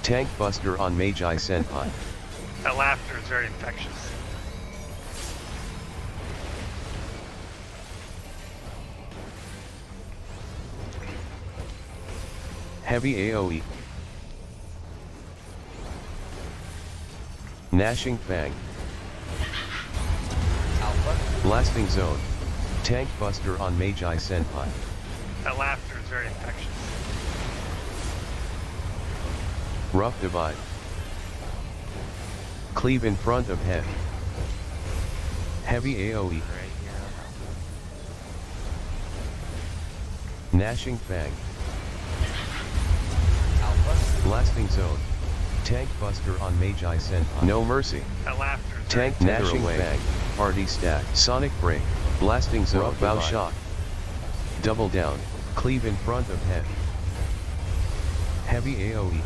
Tank Buster on Magi Senpai. That laughter is very infectious. Heavy AoE. Gnashing Fang. Alpha. Blasting Zone. Tank Buster on Magi Senpai. That laughter is very infectious. Rough Divide. Cleave in front of head. Heavy AoE. Right here. Gnashing Fang. Alpha. Blasting Zone. Tank Buster on Magi Senpai. No Mercy. That laughter is very Tank Gnashing Fang. Party Stack. Sonic Break. Blasting Zone. Bow Shock. Double Down. Cleave in front of head. Heavy AoE.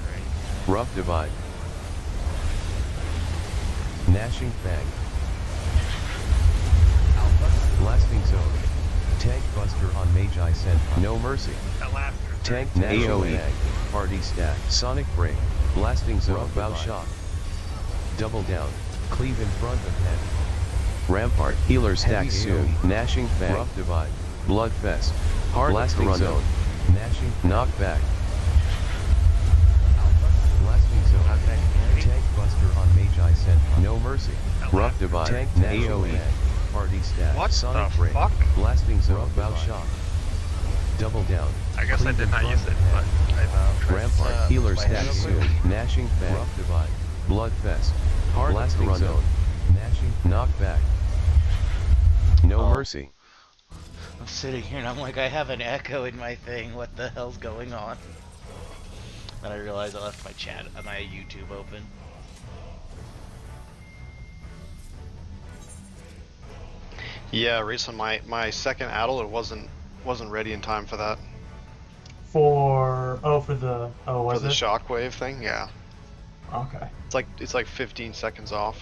Rough Divide. Gnashing Fang. Alpha. Blasting Zone. Tank Buster on Magi Senpai. No Mercy. That laughter is very Tank AoE. Party Stack. Sonic Break. Blasting Zone. Bow Shock. Double Down. Cleave in front of head. Rampart. Healer Stack soon. Gnashing Fang. Rough Divide. Bloodfest. Hard Blasting Zone. Gnashing. Knockback. Alpha. Blasting Zone. Okay. Tank Buster on Magi Senpai. No Mercy. That Rough laughter. Divide. Tank AoE. Party Stack. What Sonic the Break. fuck? Blasting Zone. Bow Shock. Double Down. I guess I Cleave did in not front use it, of head. but I tried. Rampart. Healer Play Stack it soon. over. Gnashing Fang. Rough Divide. Bloodfest. Hard Blasting Zone. Gnashing. Knockback. No Oh. Mercy. I'm sitting here and I'm like, I have an echo in my thing. What the hell's going on? Then I realized I left my chat, my YouTube open. Yeah, recent my second Adel, it wasn't ready in time for that. For the For was the it? shockwave thing, yeah. Okay. It's like 15 seconds off.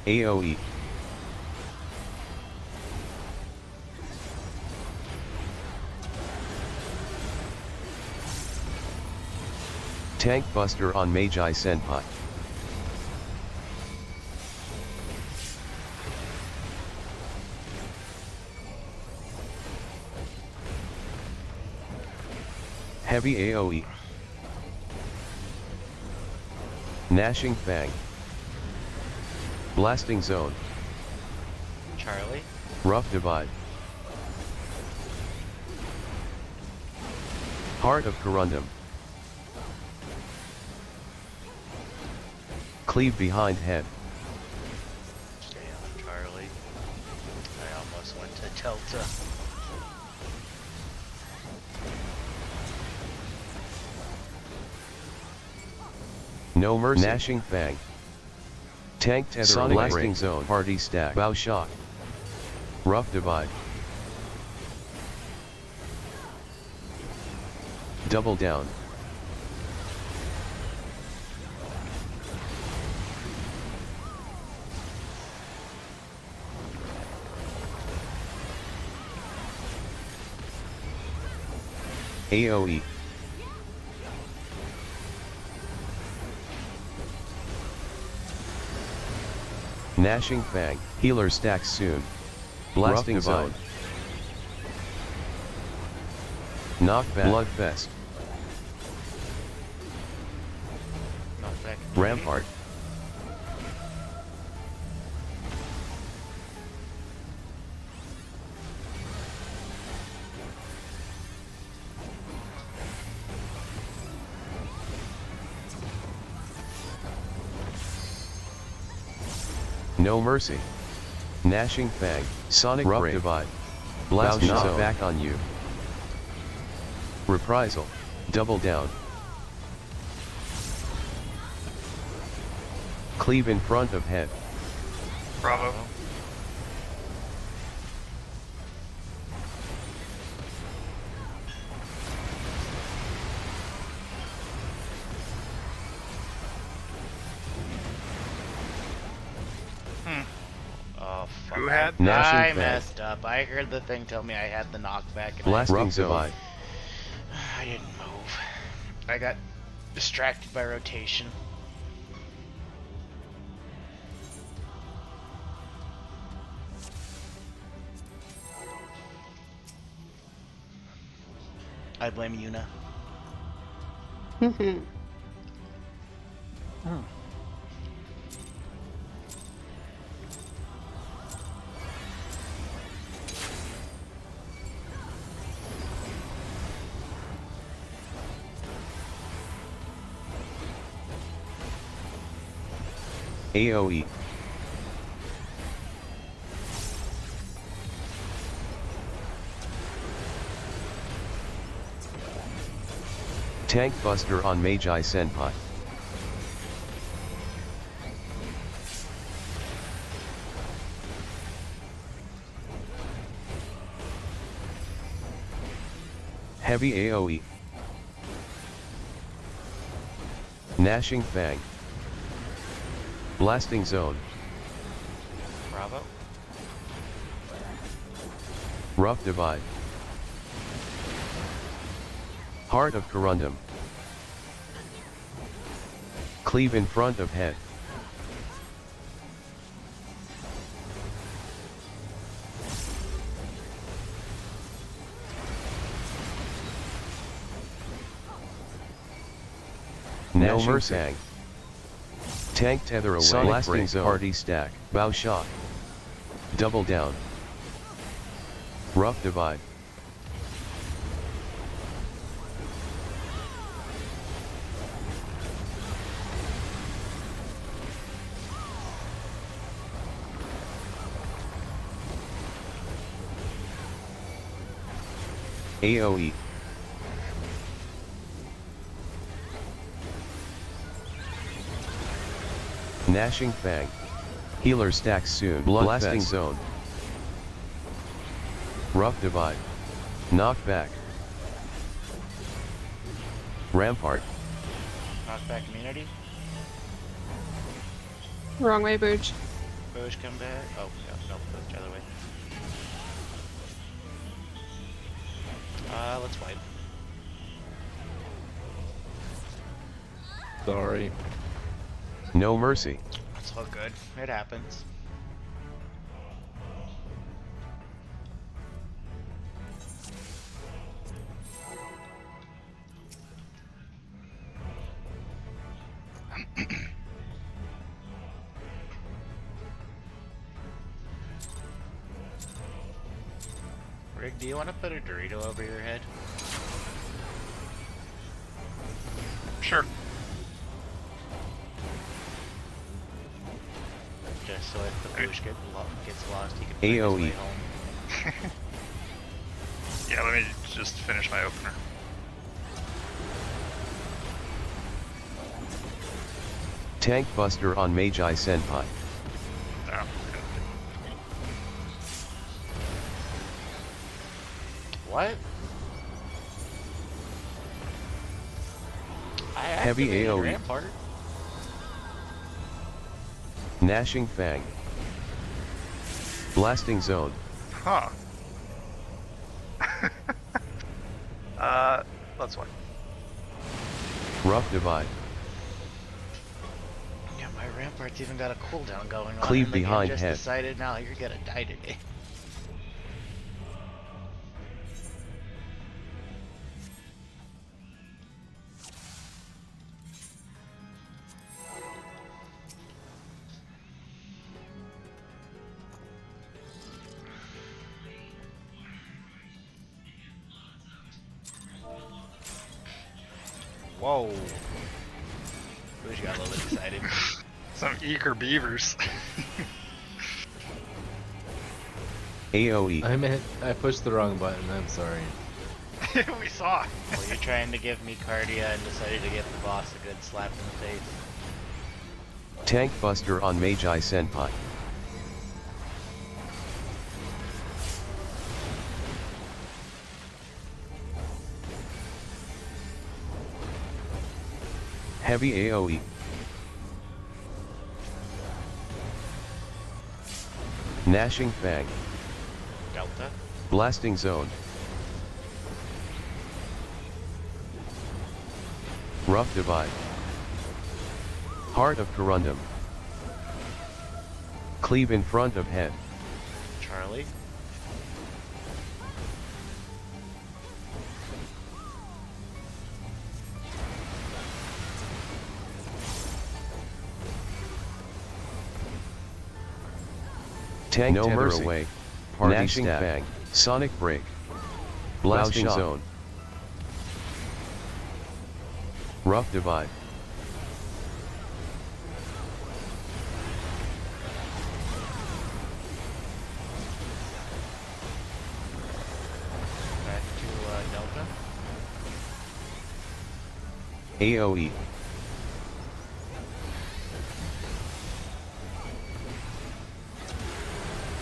AoE. Tank Buster on Magi Senpai. Heavy AoE. Gnashing Fang. Blasting Zone. Charlie? Rough Divide. Heart of Corundum. Cleave behind head. Stay on Charlie. I almost went to Delta. No Mercy. Gnashing Fang. Tank Tether. Sonic Blasting Break. Zone. Party Stack. Bow Shock. Rough Divide. Double Down. AoE. Gnashing Fang. Healer Stack soon. Blasting Zone. Knockback. Bloodfest. Knockback. Rampart. No Mercy. Gnashing Fang. Sonic Rough Break. Divide. Blast Zone. Back on you. Reprisal. Double Down. Cleave in front of head. Bravo. Oh, fuck. Who had Gnashing I Fang. messed up. I heard the thing tell me I had the knockback and Blasting I Rough Divide. didn't move. I got distracted by rotation. I blame Yuna. AoE. Tank Buster on Magi Senpai. Heavy AoE. Gnashing Fang. Blasting Zone. Bravo. Rough Divide. Heart of Corundum. Cleave in front of head. No Mercy. Tank Tether Away. Blasting Zone. Party Stack. Bow Shot. Double Down. Rough Divide. AoE. Gnashing Fang. Healer stacks soon. Blasting Zone. Rough Divide. Knockback. Rampart. Knockback immunity. Wrong way, Booch. Boosh come back. Oh, no, the other way. Let's wipe. Sorry. No Mercy. It's all good. It happens. Rick, do you want to put a Dorito over your head? Sure. Just so if the Boosh gets lost, he can find AoE. his way home. Yeah, let me just finish my opener. Tank Buster on Magi Senpai. Oh, What? I Heavy activated AoE. Rampart. Gnashing Fang. Blasting Zone. Huh. Let's wait. Rough Divide. Yeah, my Rampart's even got a cooldown going on. Cleave and the game behind just head. decided now you're gonna die today. Whoa. Wish you got a little bit excited. Some eager beavers. AoE. I pushed the wrong button. I'm sorry. We saw. Well, you're trying to give me Cardia and decided to give the boss a good slap in the face. Tank Buster on Magi Senpai. Heavy AoE. Gnashing Fang. Delta. Blasting Zone. Rough Divide. Heart of Corundum. Cleave in front of head. Charlie. Tank No tether mercy. away. Party Gnashing stab. Fang. Sonic Break. Blasting Shot. Zone. Rough Divide. Back to Delta. AoE.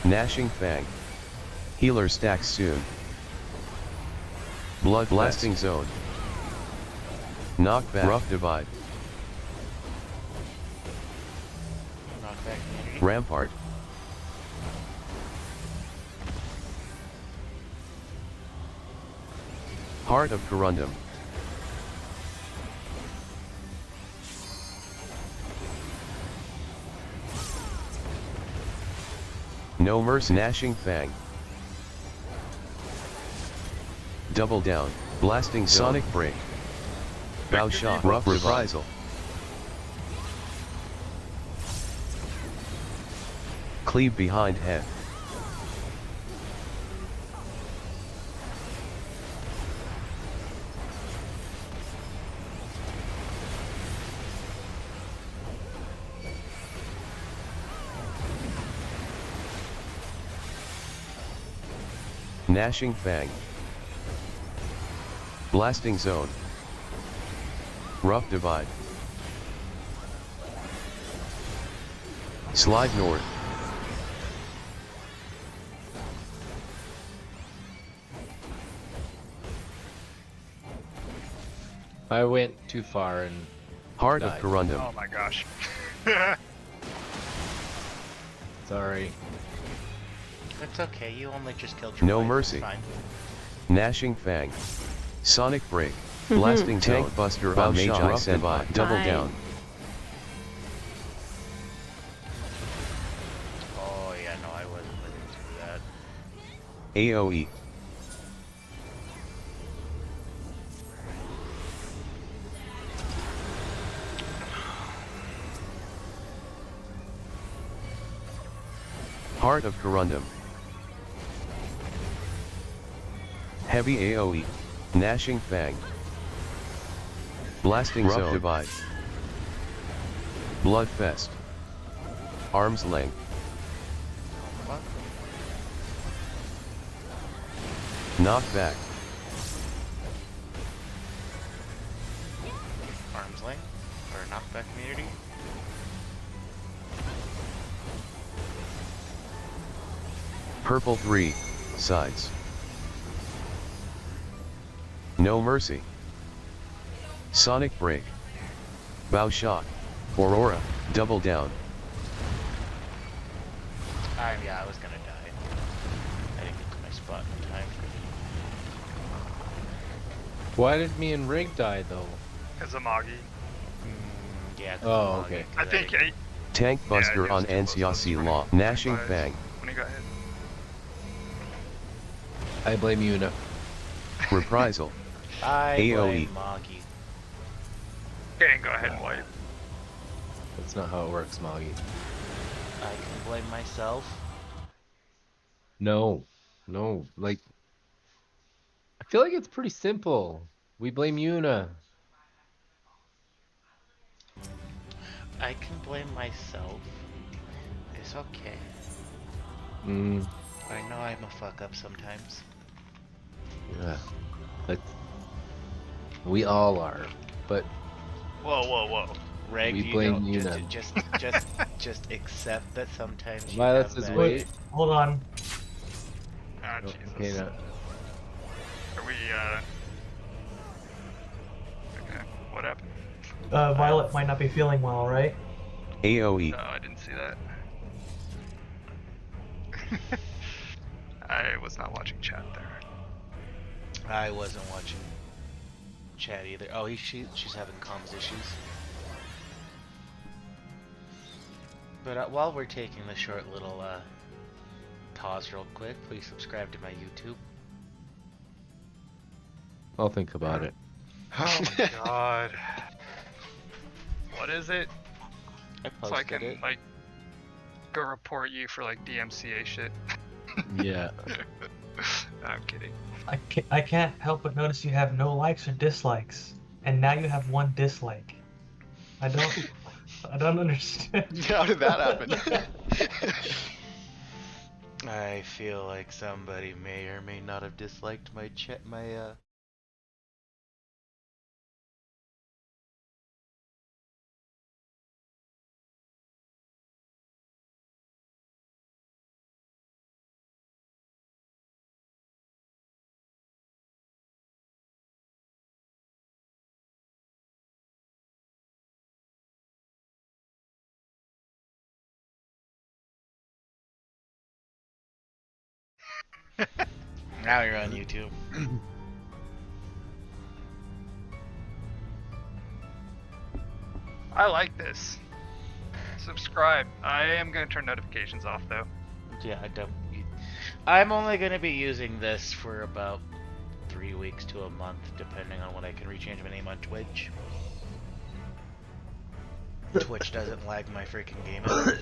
Gnashing Fang. Healer stacks soon. Blood Blasting Zone. Knockback. Rough Divide. Knockback community. Rampart. Heart of Corundum. No Mercy. Gnashing Fang. Double Down. Blasting Zone. Sonic Break. Bow Shot. Rough Reprisal. Cleave behind head. Gnashing Fang. Blasting Zone. Rough Divide. Slide North. I went too far and Heart died. of Corundum. Oh my gosh. Sorry. It's okay, you only just killed your No wife, mercy. It's fine. Gnashing Fang. Sonic Break. Blasting Tank Zone. Buster Bow on Mage Shot. Rough Divide. Double Fine. Down. Oh yeah, no, I wasn't living through that. AoE. Heart of Corundum. Heavy AoE. Gnashing Fang. Blasting Rough Zone. Divide. Bloodfest. Arm's Length. What? Knockback. Arm's length? Or knockback community? Purple 3. Sides. No Mercy. Sonic Break. Bow Shot. Aurora. Double Down. Yeah, I was gonna die. I didn't get to my spot in time. Why did me and Rig die though? As a Magi. Yeah, 'cause Oh, I'm okay. logging, 'cause I think didn't- Tank Buster he on was too close. Ansiasi That's Law. when he Gnashing dies. Fang. When he got hit. I blame Yuna. Reprisal. I AoE. blame Moggy. Okay, go ahead and wipe. That's not how it works, Moggy. I can blame myself. No. No. Like, I feel like it's pretty simple. We blame Yuna. I can blame myself. It's okay. Mm, I know I'm a fuck up sometimes. yeah. Like, we all are. But Whoa, whoa, whoa. Reg, We you blame know, you just, then. just accept that sometimes you Violet's have is that. wait. Hold on. Ah, Oh, Jesus. okay, now. Are we, okay, what happened? Violet might not be feeling well, right? AOE. No, I didn't see that. I was not watching chat there. I wasn't watching chat either. Oh, she's having comms issues. But while we're taking the short little pause real quick, please subscribe to my YouTube. I'll think about it. Oh my god. What is it? I So I posted can it. like go report you for like DMCA shit. Yeah. I'm kidding. I can't help but notice you have no likes or dislikes, and now you have one dislike. I don't understand. How did that happen? I feel like somebody may or may not have disliked my Now you're on YouTube. I like this. Subscribe. I am gonna turn notifications off though. Yeah, I'm only gonna be using this for about 3 weeks to a month, depending on when I can rechange my name on Twitch. Twitch doesn't lag my freaking game out.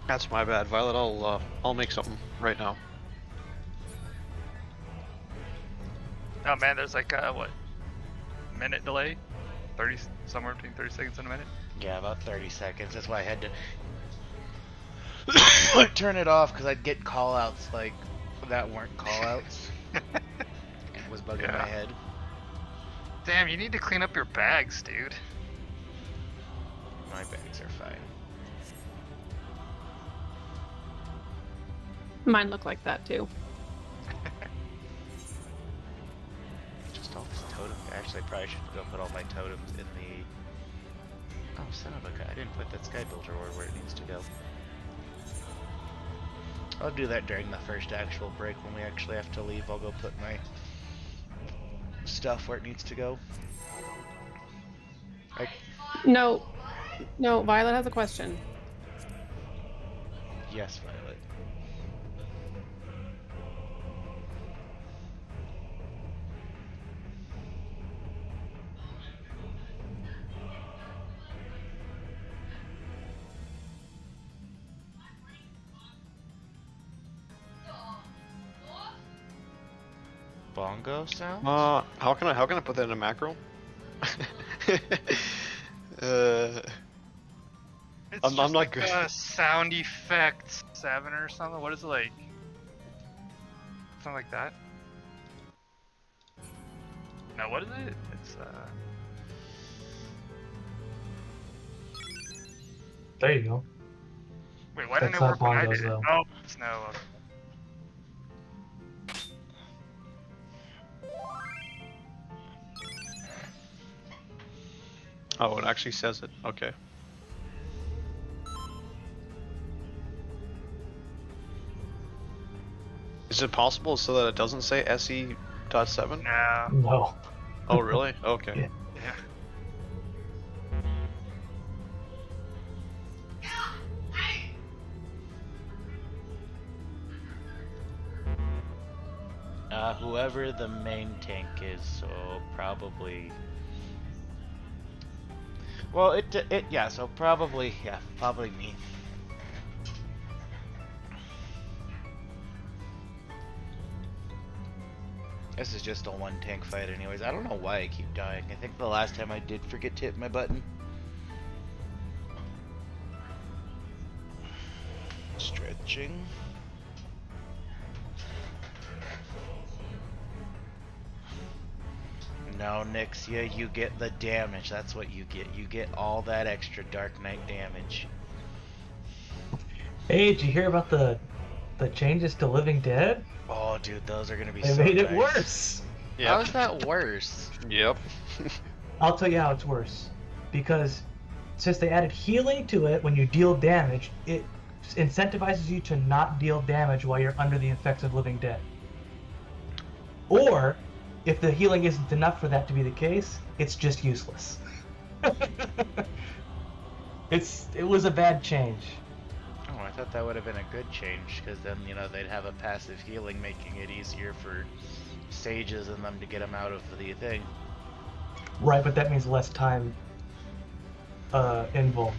That's my bad, Violet. I'll make something right now. Oh man, there's like what? Minute delay? 30, somewhere between 30 seconds and a minute? Yeah, about 30 seconds. That's why I had to turn it off, because I'd get call-outs like that weren't call-outs. It was bugging my head. Damn, you need to clean up your bags, dude. My bags are fine. Mine look like that too. Just all this totem. Actually, I probably should go put all my totems in the... Oh, son of a gun. I didn't put that sky builder where it needs to go. I'll do that during the first actual break when we actually have to leave. I'll go put my stuff where it needs to go. No, Violet has a question. Yes, Violet. Bongo sound? How can I put that in a macro? It's I'm just not like good. a sound effect 7 or something. What is it like? Something like that? No, what is it? It's There you go. Wait, why didn't That's it not work when I bongos, did it? though. Oh, it's no. Oh, it actually says it. Okay. Is it possible so that it doesn't say SE.7? No. No. Oh, really? Okay. Yeah. Yeah. Whoever the main tank is, so probably... Well, yeah, so probably me. This is just a one tank fight anyways. I don't know why I keep dying. I think the last time I did forget to hit my button. Stretching. No, Nixia, you get the damage. That's what you get. You get all that extra Dark Knight damage. Hey, did you hear about the the changes to Living Dead, Oh, dude, those are gonna be they so made it nice. worse. How Yep. is that worse? Yep. I'll tell you how it's worse. Because since they added healing to it when you deal damage, it incentivizes you to not deal damage while you're under the effects of Living Dead. Or, if the healing isn't enough for that to be the case, it's just useless. It was a bad change. Oh, I thought that would have been a good change, because then, you know, they'd have a passive healing, making it easier for sages and them to get them out of the thing. Right, but that means less time involved.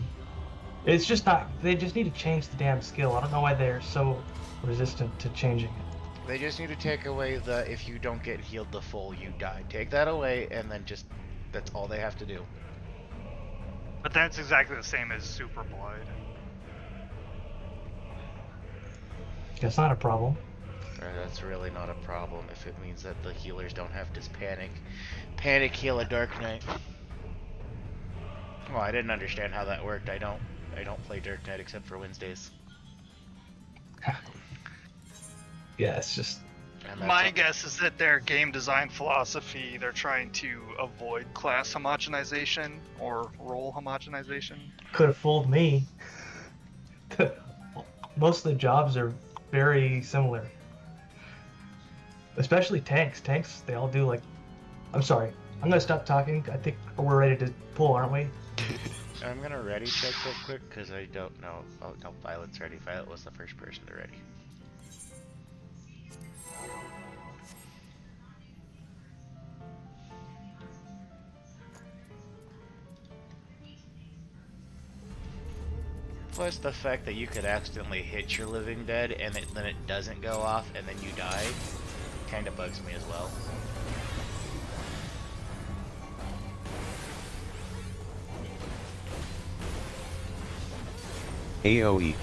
It's just not. They just need to change the damn skill. I don't know why they're so resistant to changing it. They just need to take away the if you don't get healed the full, you die. Take that away, and then just that's all they have to do. But that's exactly the same as Super Blood. That's not a problem. That's really not a problem if it means that the healers don't have to panic heal a Dark Knight. Well, I didn't understand how that worked. I don't play Dark Knight except for Wednesdays. Yeah, it's just. And that's My all- guess is that their game design philosophy, they're trying to avoid class homogenization or role homogenization. Could have fooled me. Most of the jobs are very similar. Especially tanks. Tanks, they all do like. I'm sorry. I'm gonna stop talking. I think we're ready to pull, aren't we? I'm gonna ready check real quick because I don't know. Oh no, Violet's ready. Violet was the first person to ready. Plus the fact that you could accidentally hit your Living Dead and then it doesn't go off and then you die kind of bugs me as well. AoE.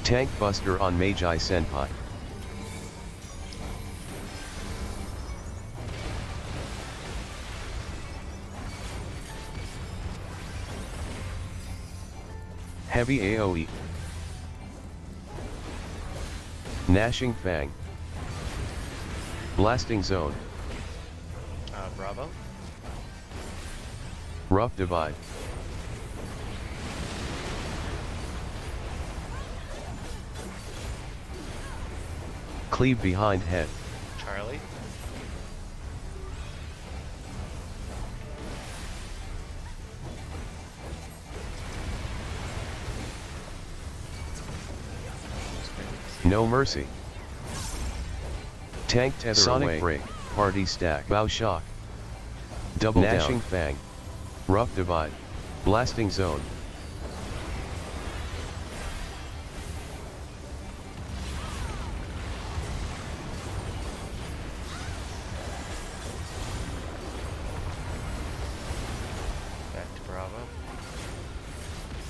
Tank Buster on Magi Senpai. Heavy AoE. Gnashing Fang. Blasting Zone. Bravo. Rough Divide. Cleave behind head. Charlie. No Mercy. Tank Tether Sonic away. Break. Party Stack. Bow Shock. Double Gnashing Fang. Rough Divide. Blasting Zone. Back to Bravo.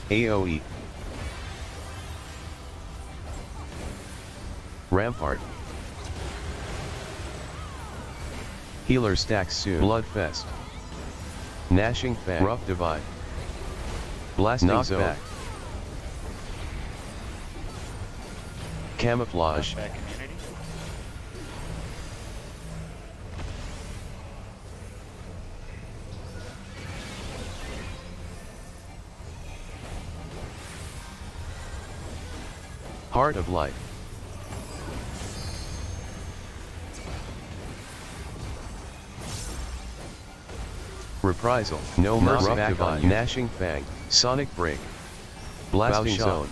AoE. Rampart. Healer stacks soon. Bloodfest. Gnashing Fang. Rough Divide. Blasting Zone. Back. Camouflage. Back immunity. Heart of Life. Reprisal. No Mercy. Rough Divide. Gnashing Fang. Sonic Break. Blasting Zone.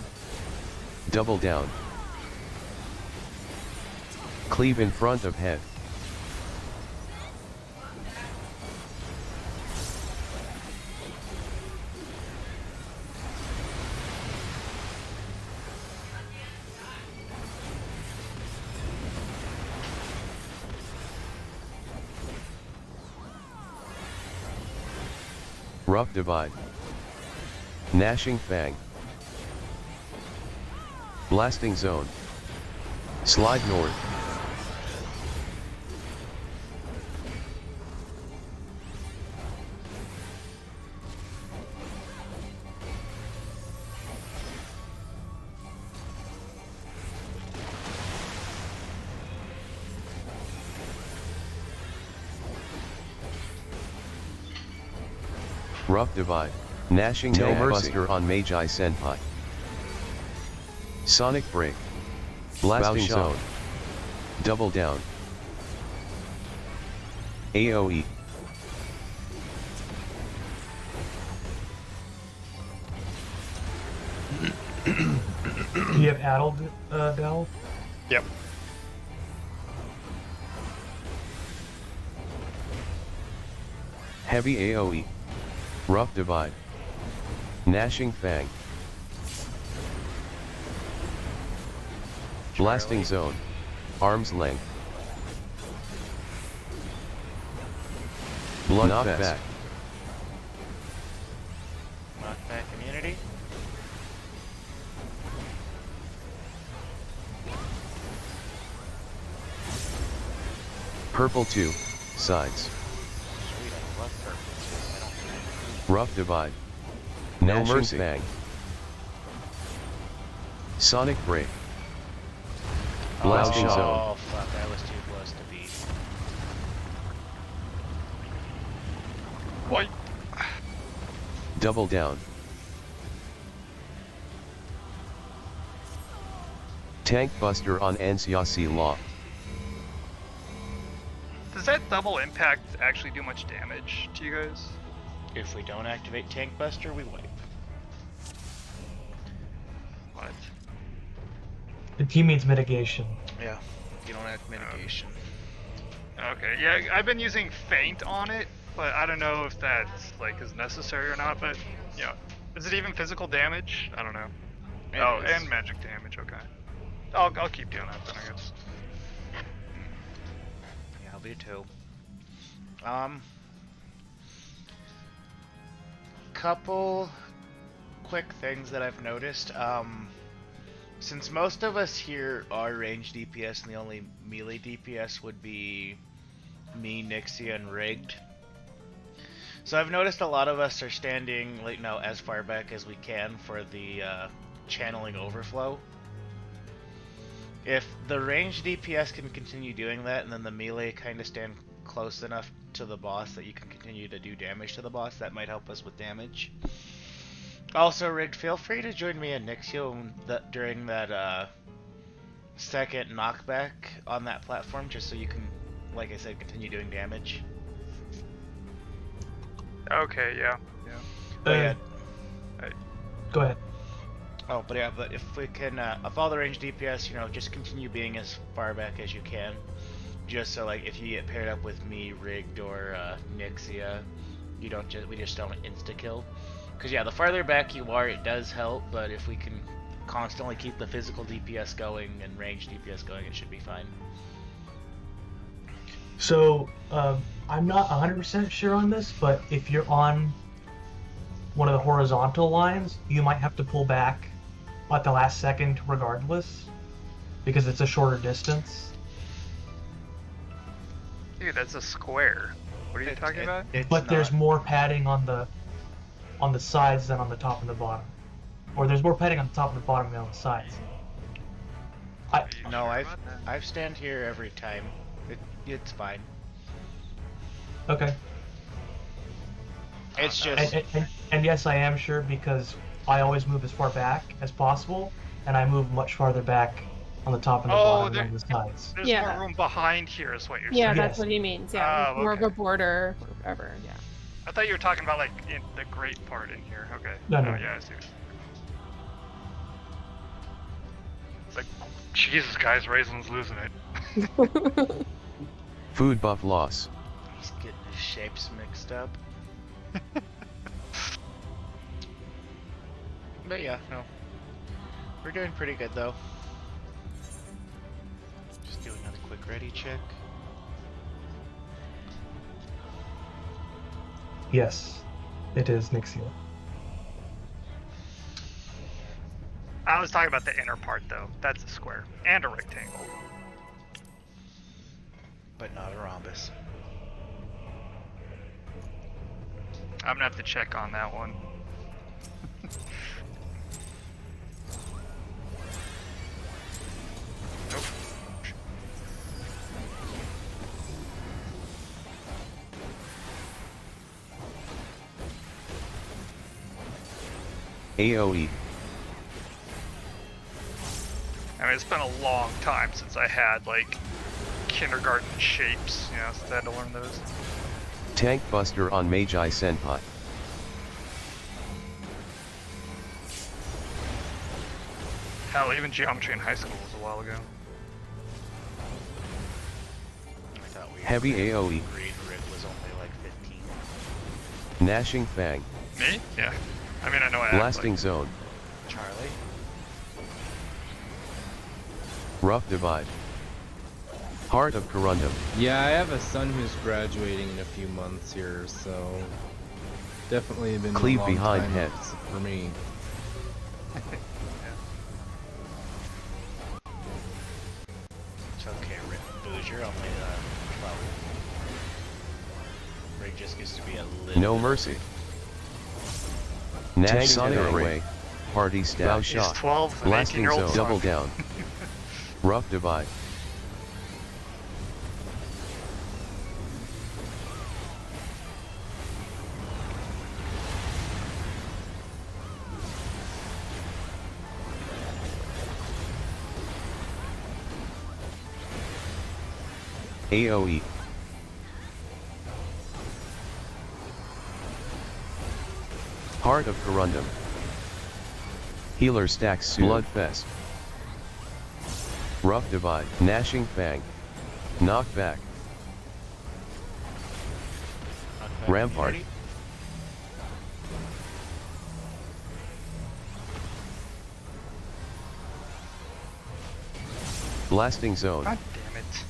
Double Down. Cleave in front of head. Rough Divide. Gnashing Fang. Blasting Zone. Slide North. Rough Divide. Gnashing No Tank mercy. Buster on Magi Senpai. Sonic Break. Blasting Bow shot. Zone. Double Down. AoE. Do you have addled, Dell? Yep. Heavy AoE. Rough Divide. Gnashing Fang. Blasting Zone. Arm's Length. Knockback. Knockback immunity. Purple 2. Sides. Sweet, I love purple too. I don't Rough Divide. No Gnashing Mercy. Fang. Sonic Break. Blasting oh, Zone. Oh fuck, I was too close to beat. What? Double Down. Tank Buster on Ansiasi Law. Does that double impact actually do much damage to you guys? If we don't activate Tank Buster, we wipe. What? The team means mitigation. Yeah. You don't have mitigation. Okay, yeah, I've been using Feint on it, but I don't know if that's like is necessary or not. But yeah, is it even physical damage? I don't know. It oh, is. and magic damage. Okay, I'll keep doing that then, I guess. Yeah, I'll do too. Couple quick things that I've noticed. Since most of us here are range DPS and the only melee DPS would be me, Nixia, and Rigged. So I've noticed a lot of us are standing like now as far back as we can for the channeling overflow. If the range DPS can continue doing that, and then the melee kind of stand close enough to the boss that you can continue to do damage to the boss, that might help us with damage. Also, Rigged, feel free to join me and Nixio during that second knockback on that platform, just so you can, like I said, continue doing damage. Okay, yeah. But yeah, Go ahead. oh, but yeah, but if we can, if all the range DPS, you know, just continue being as far back as you can, just so like if you get paired up with me, Rigged, or Nixia, we just don't insta kill. Because yeah, the farther back you are, it does help, but if we can constantly keep the physical DPS going and range DPS going, it should be fine. So, I'm not 100% sure on this, but if you're on one of the horizontal lines, you might have to pull back at the last second regardless, because it's a shorter distance. Dude, that's a square. What are you talking about? But there's more padding on the sides than on the top and the bottom. Or there's more padding on the top and the bottom than on the sides. Are you No, sure I've about that? I've stand here every time. It's fine. Okay. It's just And yes, I am sure, because I always move as far back as possible, and I move much farther back on the top and the Oh, bottom there- than the sides. There's Yeah. more room behind here, is what you're Yeah, saying. that's Yes. what he means. Yeah, Oh, more of okay. a border, or whatever. Yeah. I thought you were talking about like in the great part in here. Okay. No, no. Oh, yeah, I see. It's like, Jesus, guys, Raisin's losing it. Food buff loss. just getting the shapes mixed up. But yeah, no. We're doing pretty good though. Just do another quick ready check. Yes, it is Nixia. I was talking about the inner part though. That's a square and a rectangle. But not a rhombus. I'm gonna have to check on that one. Nope. AoE. I mean, it's been a long time since I had, like, kindergarten shapes, you know, since I had to learn those. Tank Buster on Magi Senpai. Hell, even geometry in high school was a while ago. I thought we Heavy AoE. agreed Rick was only like 15. Gnashing Fang. Me? Yeah. I mean, I know I act Blasting like... Zone. Charlie? Rough Divide. Heart of Corundum. Yeah, I have a son who's graduating in a few months here, so definitely been Cleave a long behind time head. for me. It's okay, Rick. Booze, you're only 12. Rick just gets to be a little. No Mercy. Nash Sonic Ray. Party He's Stab. Shot. 12, an Blasting 18-year-old Zone. Double down. Rough Divide. AoE. Heart of Corundum. Healer Stacks Suit. Bloodfest. Rough Divide. Gnashing Fang. Knockback. Rampart. Blasting Zone. God damn it.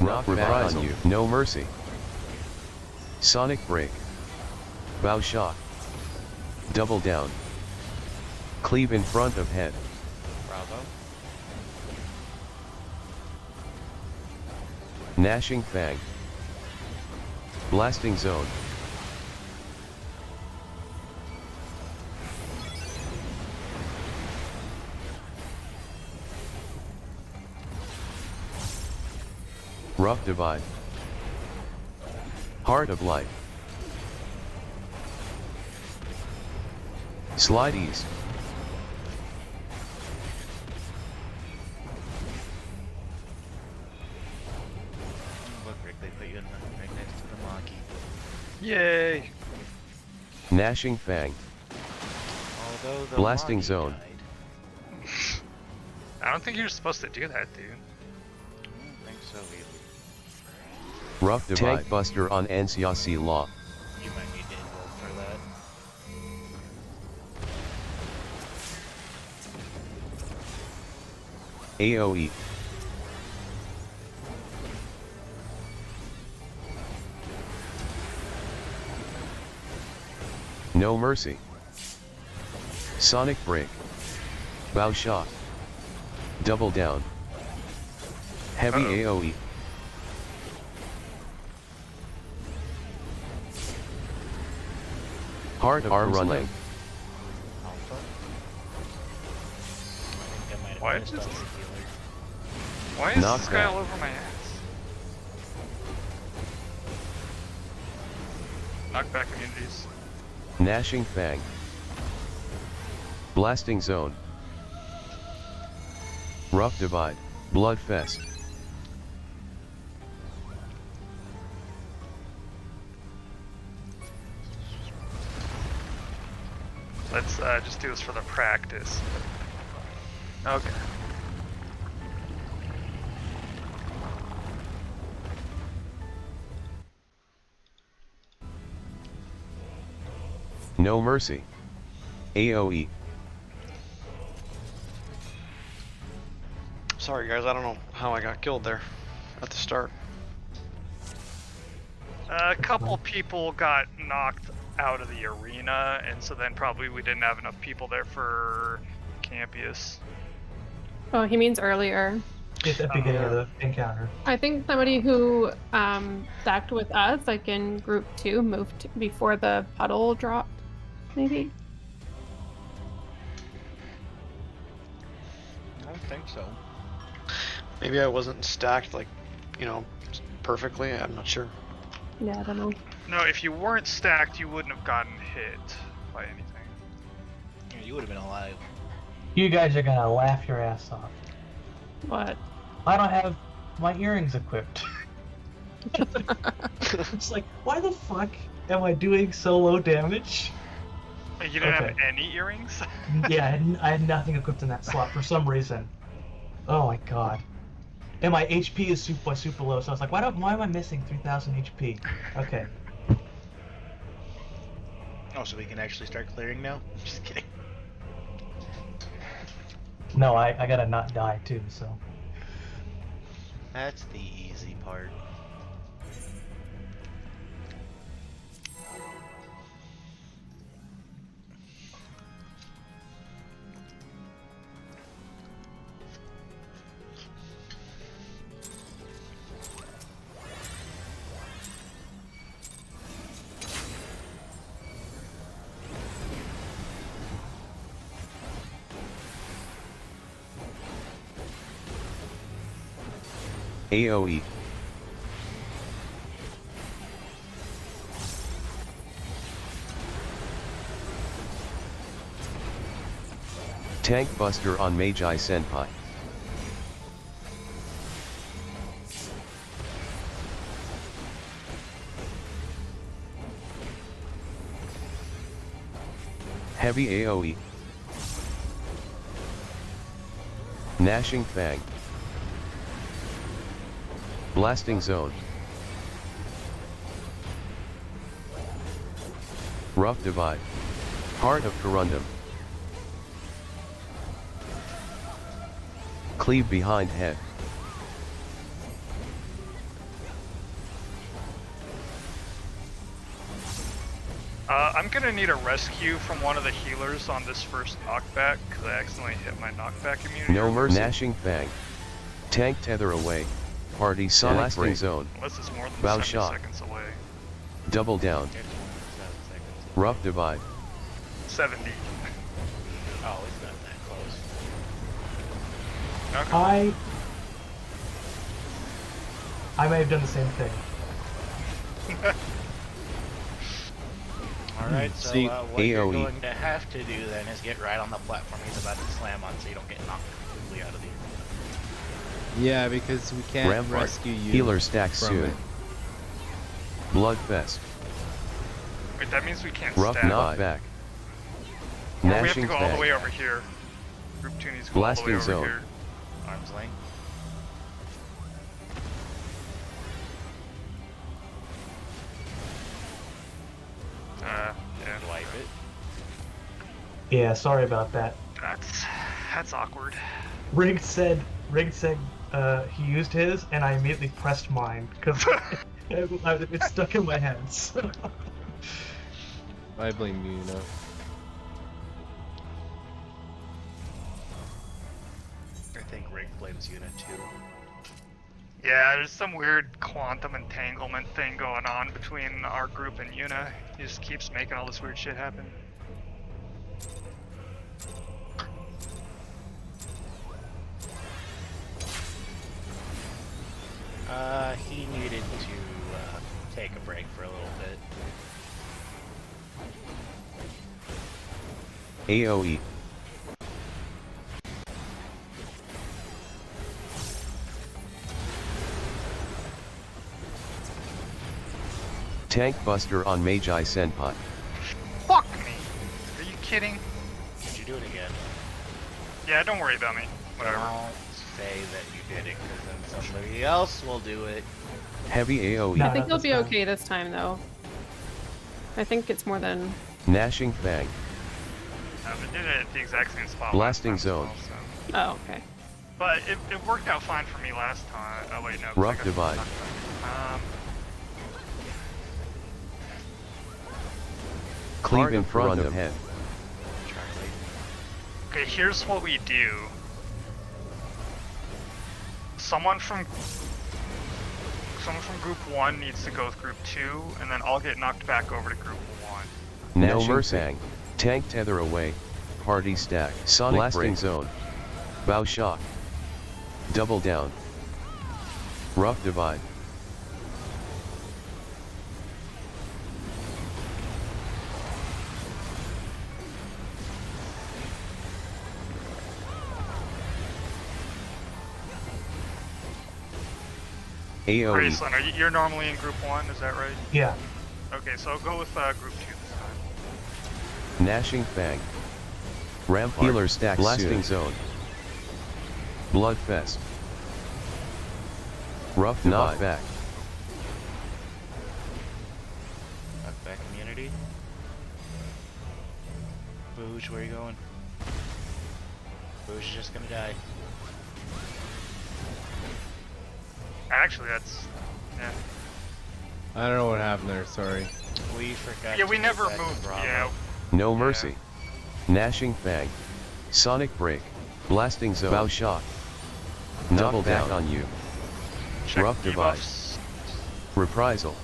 Knock back on you. No Mercy. Sonic Break. Bow Shock. Double down. Cleave in front of head. Bravo. Gnashing Fang. Blasting Zone. Rough Divide. Heart of Life. Slide Ease. Look, Rick, they put you in right next to the monkey. Yay! Gnashing Fang. Although the Blasting monkey Zone. died. I don't think you're supposed to do that, dude. I don't think so either. Rough Divide. Tank Buster on Ansiasi Law. You might need to invoke for that. AoE. No Mercy. Sonic Break. Bow Shock. Double down. Heavy AoE. Heart of Arm's Length. Alpha. I think I might have Why missed is on this- the healer. Why is Knock this guy back. all over my ass? Knockback immunities. Gnashing Fang. Blasting Zone. Rough Divide. Bloodfest. Let's just do this for the practice. Okay. No Mercy. AoE. Sorry guys, I don't know how I got killed there at the start. A couple people got knocked out of the arena, and so then probably we didn't have enough people there for Campius. Oh, he means earlier. At the beginning of the encounter. I think somebody who stacked with us, like in group 2, moved before the puddle dropped, maybe. think so. Maybe I wasn't stacked like, you know, perfectly. I'm not sure. Yeah, I don't know. No, if you weren't stacked, you wouldn't have gotten hit by anything. Yeah, you would have been alive. You guys are gonna laugh your ass off. What? I don't have my earrings equipped. It's like, why the fuck am I doing so low damage? You didn't have Okay. any earrings? Yeah, I had nothing equipped in that slot for some reason. Oh my god. And my HP is super low, so I was like, why am I missing 3000 HP? Okay. Oh, so we can actually start clearing now? Just kidding. No, I gotta not die too, so. That's the easy part. AoE. Tank Buster on Magi Senpai. Heavy AoE. Gnashing Fang. Blasting Zone. Rough Divide. Heart of Corundum. Cleave behind head. I'm gonna need a rescue from one of the healers on this first knockback, because I accidentally hit my knockback immunity. No mercy. Gnashing Fang. Tank Tether away. Party Sonic Blasting break. Zone. Unless it's more than Bow 7 shot. seconds away. Double down. Rough Divide. 70. Oh, it's not that close. Okay. I may have done the same thing. Alright, so See, what you're AoE. going to have to do then is get right on the platform he's about to slam on so you don't get knocked completely out of the air. Yeah, because we can't Rampart. rescue you. Healer stack from soon. it. Bloodfest. Wait, that means we can't Rough stab. knockback. Or we have to Gnashing go all the Fang. way over here. Group 2 needs to go all the way Blasting over zone. here. Arm's length. Yeah. Wipe it. Yeah, sorry about that. That's awkward. Rig said he used his, and I immediately pressed mine because it's stuck in my head. So. I blame you, you know. I think Rig blames Unit 2. Yeah, there's some weird quantum entanglement thing going on between our group and Yuna. He just keeps making all this weird shit happen. He needed to take a break for a little bit. AoE. Tank Buster on Magi Senpai. Fuck me! Are you kidding? Did you do it again? Yeah, don't worry about me. Whatever. Don't say that you did it, because then somebody else will do it. Heavy AoE. No. I think not they'll this be time. okay this time, though. I think it's more than. Gnashing Fang. They did it at the exact same spot. Blasting last time zone. as well, so. Oh, okay. But it worked out fine for me last time. Oh wait, no. 'cause I Rough got divide. knocked back. Cleave in front of head. Charlie. Okay, here's what we do. Someone from group 1 needs to go with group 2, and then I'll get knocked back over to group 1. No mercy. Fang. Tank Tether away. Party stack. Sonic Blasting Zone. Bow shot. Double down. Rough divide. AOE. Graceland, you're normally in group 1, is that right? Yeah. Okay, so I'll go with group 2 this time. Gnashing Fang. Rampart. Healer stack. Blasting Zone. Bloodfest. Rough divide. Knockback. Knockback immunity. Booge, where you going? Booge is just gonna die. Actually, that's... yeah. I don't know what happened there, sorry. We forgot. Yeah, to we move never back to moved. Bravo. Yeah. No mercy. Gnashing Fang. Sonic Break. Blasting Zone. Bow Shock. Double down on you. Check Rough divide. debuffs. Reprisal.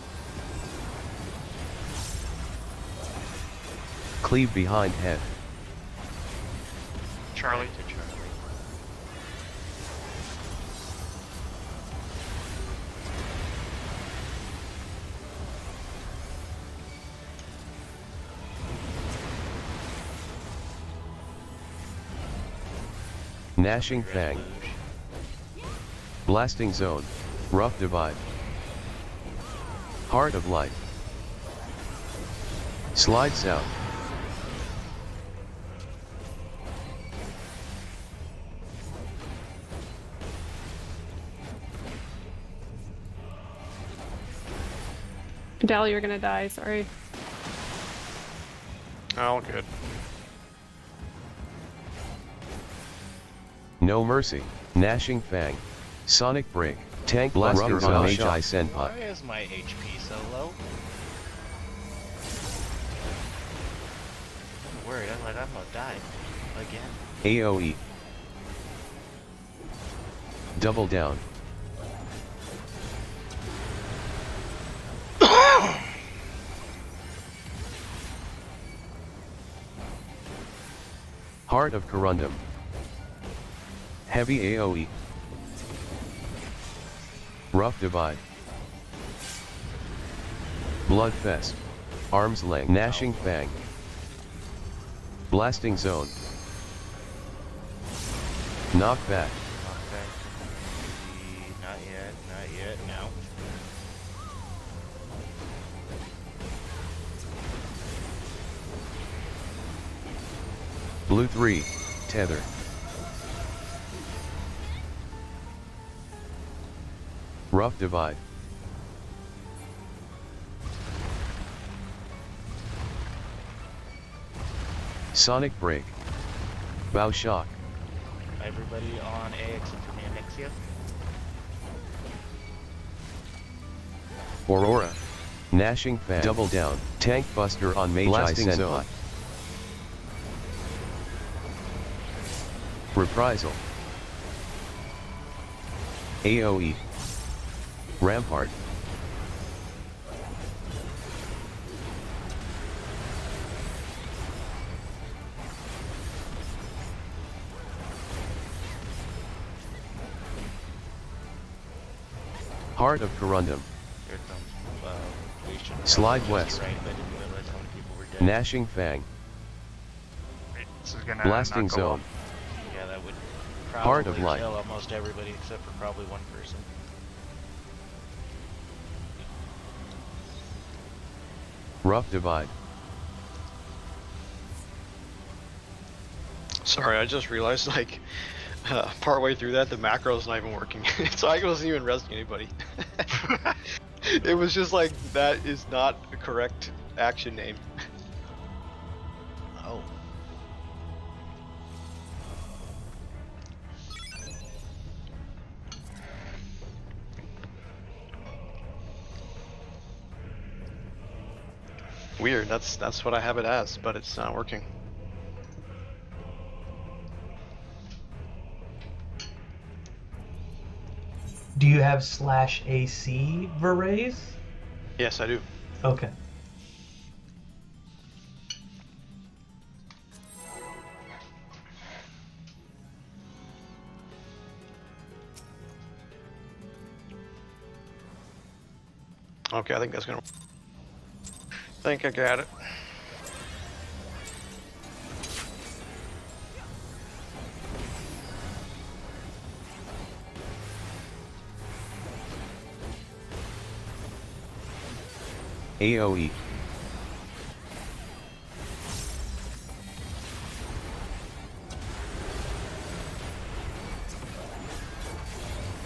Cleave behind head. Charlie. To Charlie. Gnashing Fang. Blasting Zone. Rough divide. Heart of Light. Slide south. Dal, you're gonna die, sorry. Oh, good. No mercy. Gnashing Fang. Sonic Break. Tank Blasting Zone. Magi Why Senpai. is my HP so low? I'm worried. I'm like, I'm gonna die again. AOE. Double down. Heart of Corundum. Heavy AOE. Rough divide. Bloodfest. Arm's length. Gnashing Fang. Blasting Zone. Knockback. Okay. Not yet. Not yet. No. Blue 3. Tether. Rough divide. Sonic Break. Bow Shock. Everybody on A except for me and Nixia. Aurora. Gnashing Fang. Double down. Tank Buster on Magi Blasting Senpai. Zone. Reprisal. AOE. Rampart. Heart of Corundum. Here comes. We should Slide just west. Right, but I didn't realize how many people were dead. Gnashing Fang. Wait, this is gonna Blasting not go Zone. well. Yeah, that would Heart probably of Light. kill almost everybody except for probably one person. Rough divide. Sorry, I just realized, like, partway through that, the macro's not even working. So I wasn't even resting anybody. It was just like, that is not a correct action name. Oh. Weird, that's what I have it as, but it's not working. Do you have /AC Verrays? Yes, I do. Okay. Okay, I think that's gonna. I think I got it. AoE.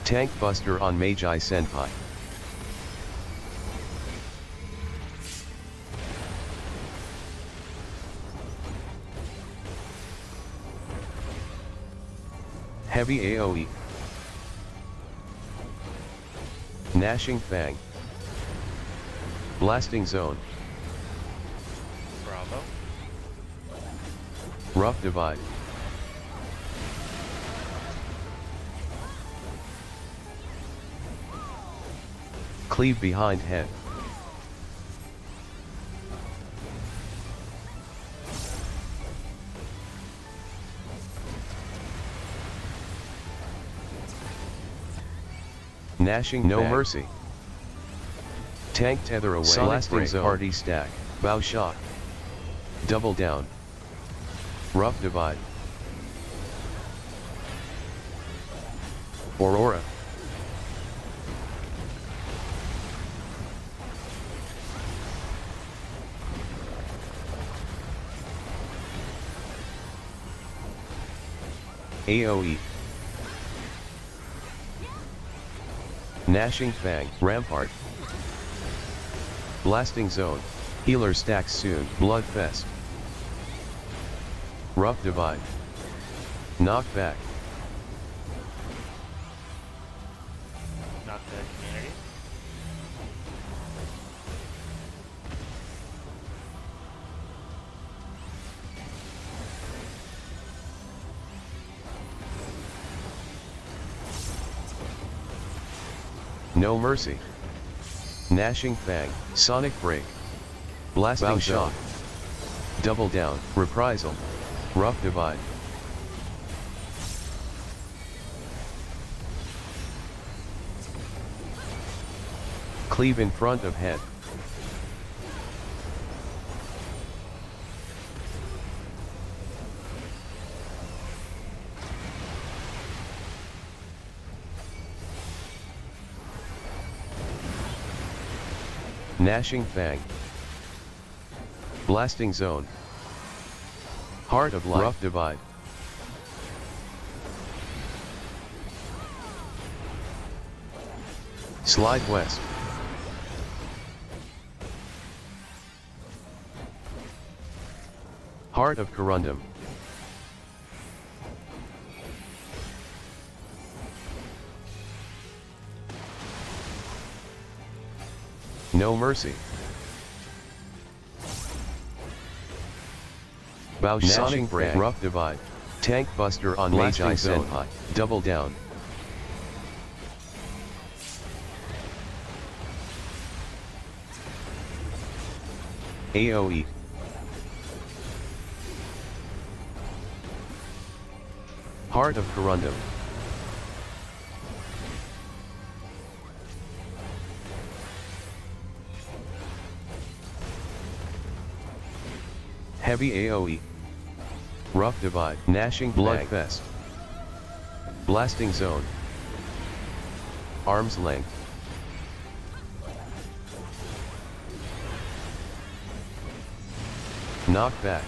Tank Buster on Magi Senpai. Heavy AoE. Gnashing Fang. Blasting Zone. Bravo. Rough Divide. Cleave behind head. Gnashing No Mercy. Tank Tether Away. Blasting Zone. Party Stack. Bow Shock. Double Down. Rough Divide. Aurora. AoE. Gnashing Fang. Rampart. Blasting Zone. Healer stacks soon. Bloodfest. Rough Divide. Knockback. Not the community. No Mercy. Gnashing Fang. Sonic Break. Blasting Shock. Double Down. Reprisal. Rough Divide. Cleave in front of head. Gnashing Fang. Blasting Zone. Heart of Light. Rough Divide. Slide West. Heart of Corundum. No Mercy. Bow Sonic Break. Rough Divide. Tank Buster on Magi Senpai. Double Down. AoE. Heart of Corundum. Heavy AoE. Rough Divide. Gnashing Bloodfest. Blasting Zone. Arm's Length. Knockback.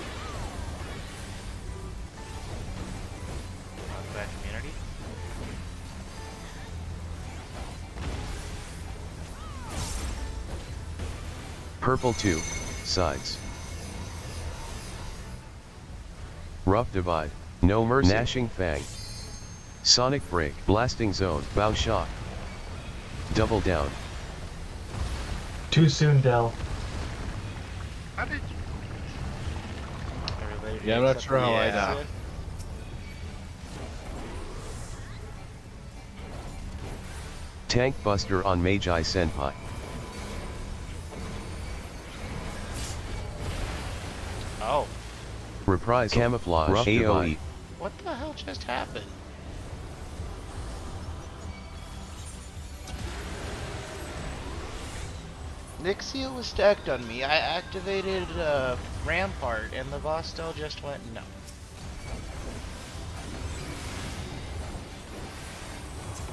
Knockback community. Purple 2. Sides. Rough Divide. No Mercy. Gnashing Fang. Sonic Break. Blasting Zone. Bow Shock. Double Down. Too soon, Dell. How did you? Everybody Yeah, I'm not except sure for how I yeah. died. Tank Buster on Magi Senpai. Oh, Reprisal. Camouflage. Rough AoE. what the hell just happened? Nixia was stacked on me. I activated Rampart, and the boss still just went no.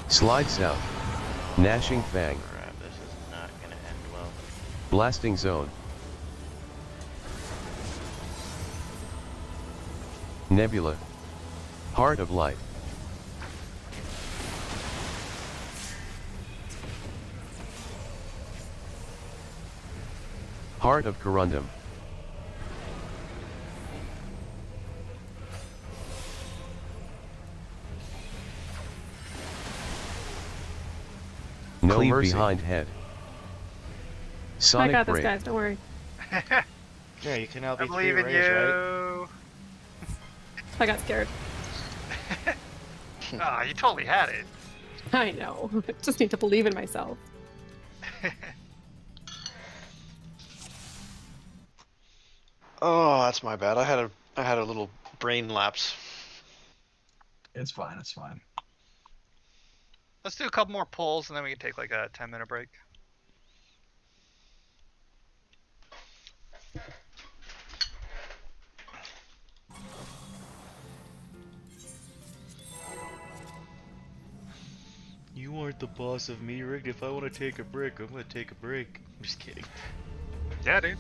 Slide south. Gnashing Fang. Crap, this is not gonna end well. Blasting Zone. Nebula. Heart of Light. Heart of Corundum. No Cleave mercy. Behind head. Sonic I got this, Break. guys. Don't worry. Yeah, you can I LB3 believe in raise, you. I got scared. Ah, you totally had it. I know. I just need to believe in myself. Oh, that's my bad. I had a little brain lapse. It's fine. It's fine. Let's do a couple more pulls and then we can take like a 10-minute break. You aren't the boss of me, Rick. If I want to take a break, I'm gonna take a break. I'm just kidding. Yeah, dude.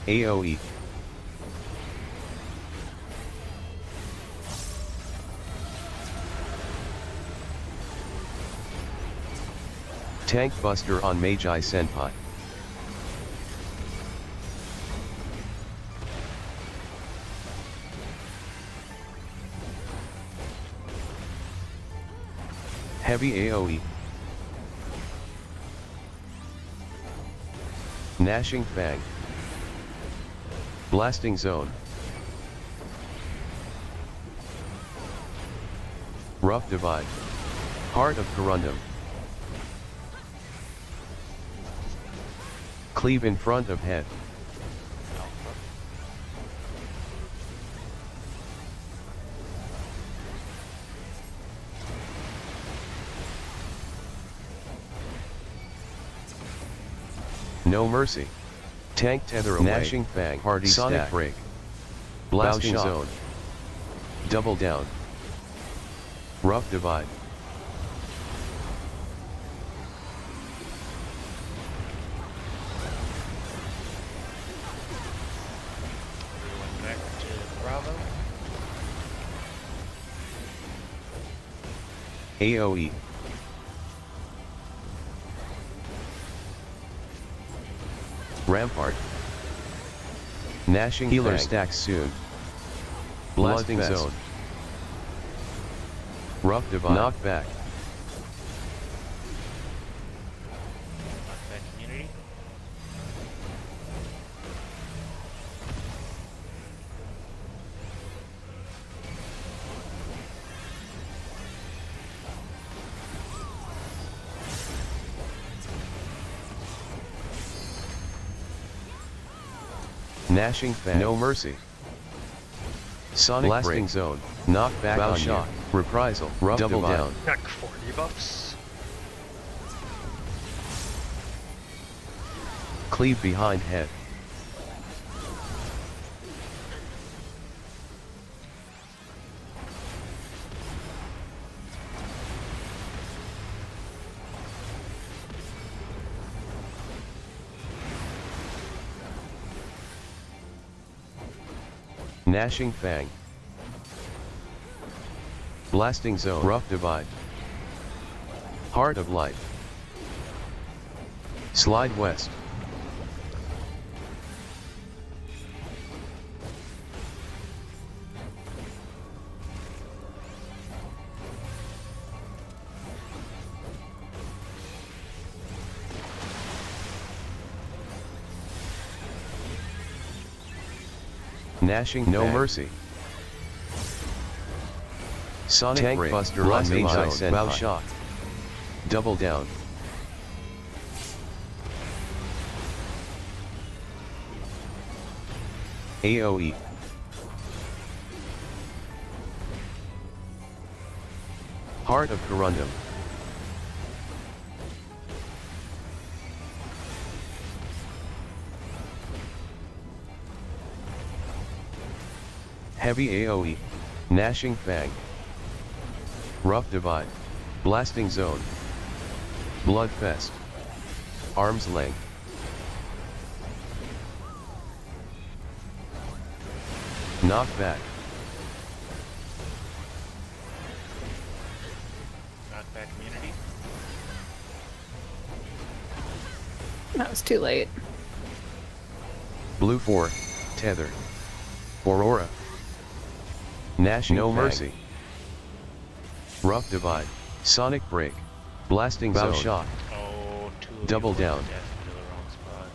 AoE. Tank Buster on Magi Senpai. Heavy AoE. Gnashing Fang. Blasting Zone. Rough Divide. Heart of Corundum. Cleave in front of head. No Mercy. Tank Tether away. Gnashing Fang. Hardy Sonic Stack. Break. Blasting Zone. Double Down. Rough Divide. Everyone back to Bravo. AoE. Rampart. Gnashing Healer Fang. Stacks soon. Blasting Zone. Rough Divide. Knockback. Knockback community. Gnashing Fang. No Mercy. Sonic Blasting Break. Zone. Knockback Bow on Shock. You. Reprisal. Rough Double Divide. Down. Got 4 debuffs. Cleave behind head. Gnashing Fang. Blasting Zone. Rough Divide. Heart of Light. Slide west. Gnashing No Mercy. Sonic Tank Break. Buster on Magi Senpai. Bow Shock. Double Down. AoE. Heart of Corundum. Heavy AoE. Gnashing Fang. Rough Divide. Blasting Zone. Bloodfest. Arm's Length. Knockback. Knockback immunity. That was too late. Blue 4. Tether. Aurora. Gnashing No Fang. Mercy. Rough Divide. Sonic Break. Blasting Bow Zone. Shot. Oh, two of Double you put down. death into the wrong spot.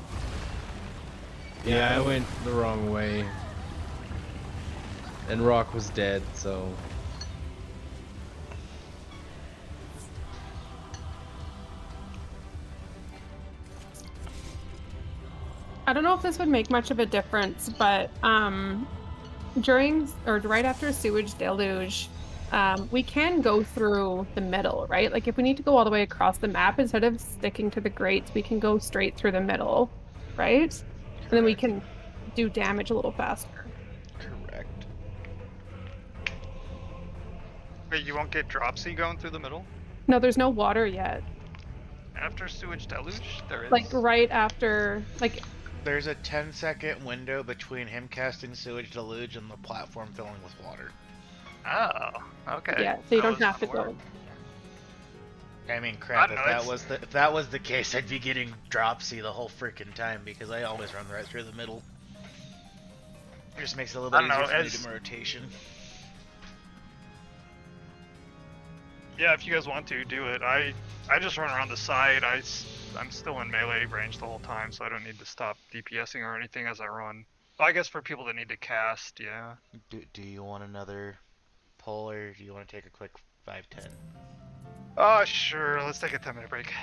Yeah, I went the wrong way. And Rock was dead, so. I don't know if this would make much of a difference, but during or right after a sewage deluge, we can go through the middle, right? Like if we need to go all the way across the map, instead of sticking to the grates, we can go straight through the middle, right? And then we Correct. can do damage a little faster. Correct. Wait, you won't get dropsy going through the middle? No, there's no water yet. After sewage deluge, there is. Like right after, like There's a 10-second window between him casting Sewage Deluge and the platform filling with water. Oh, okay. yeah, so you I don't was have to unaware. go. I mean, crap. I If don't know, that was the case, I'd be getting dropsy the whole freaking time because I always run right through the middle. It just makes it a little bit I don't easier know, for me to do my rotation. Yeah, if you guys want to, do it. I just run around the side. I'm still in melee range the whole time, so I don't need to stop DPSing or anything as I run. Well, I guess for people that need to cast, yeah. Do you want another poll or do you want to take a quick 5-10? Oh, sure. Let's take a 10-minute break.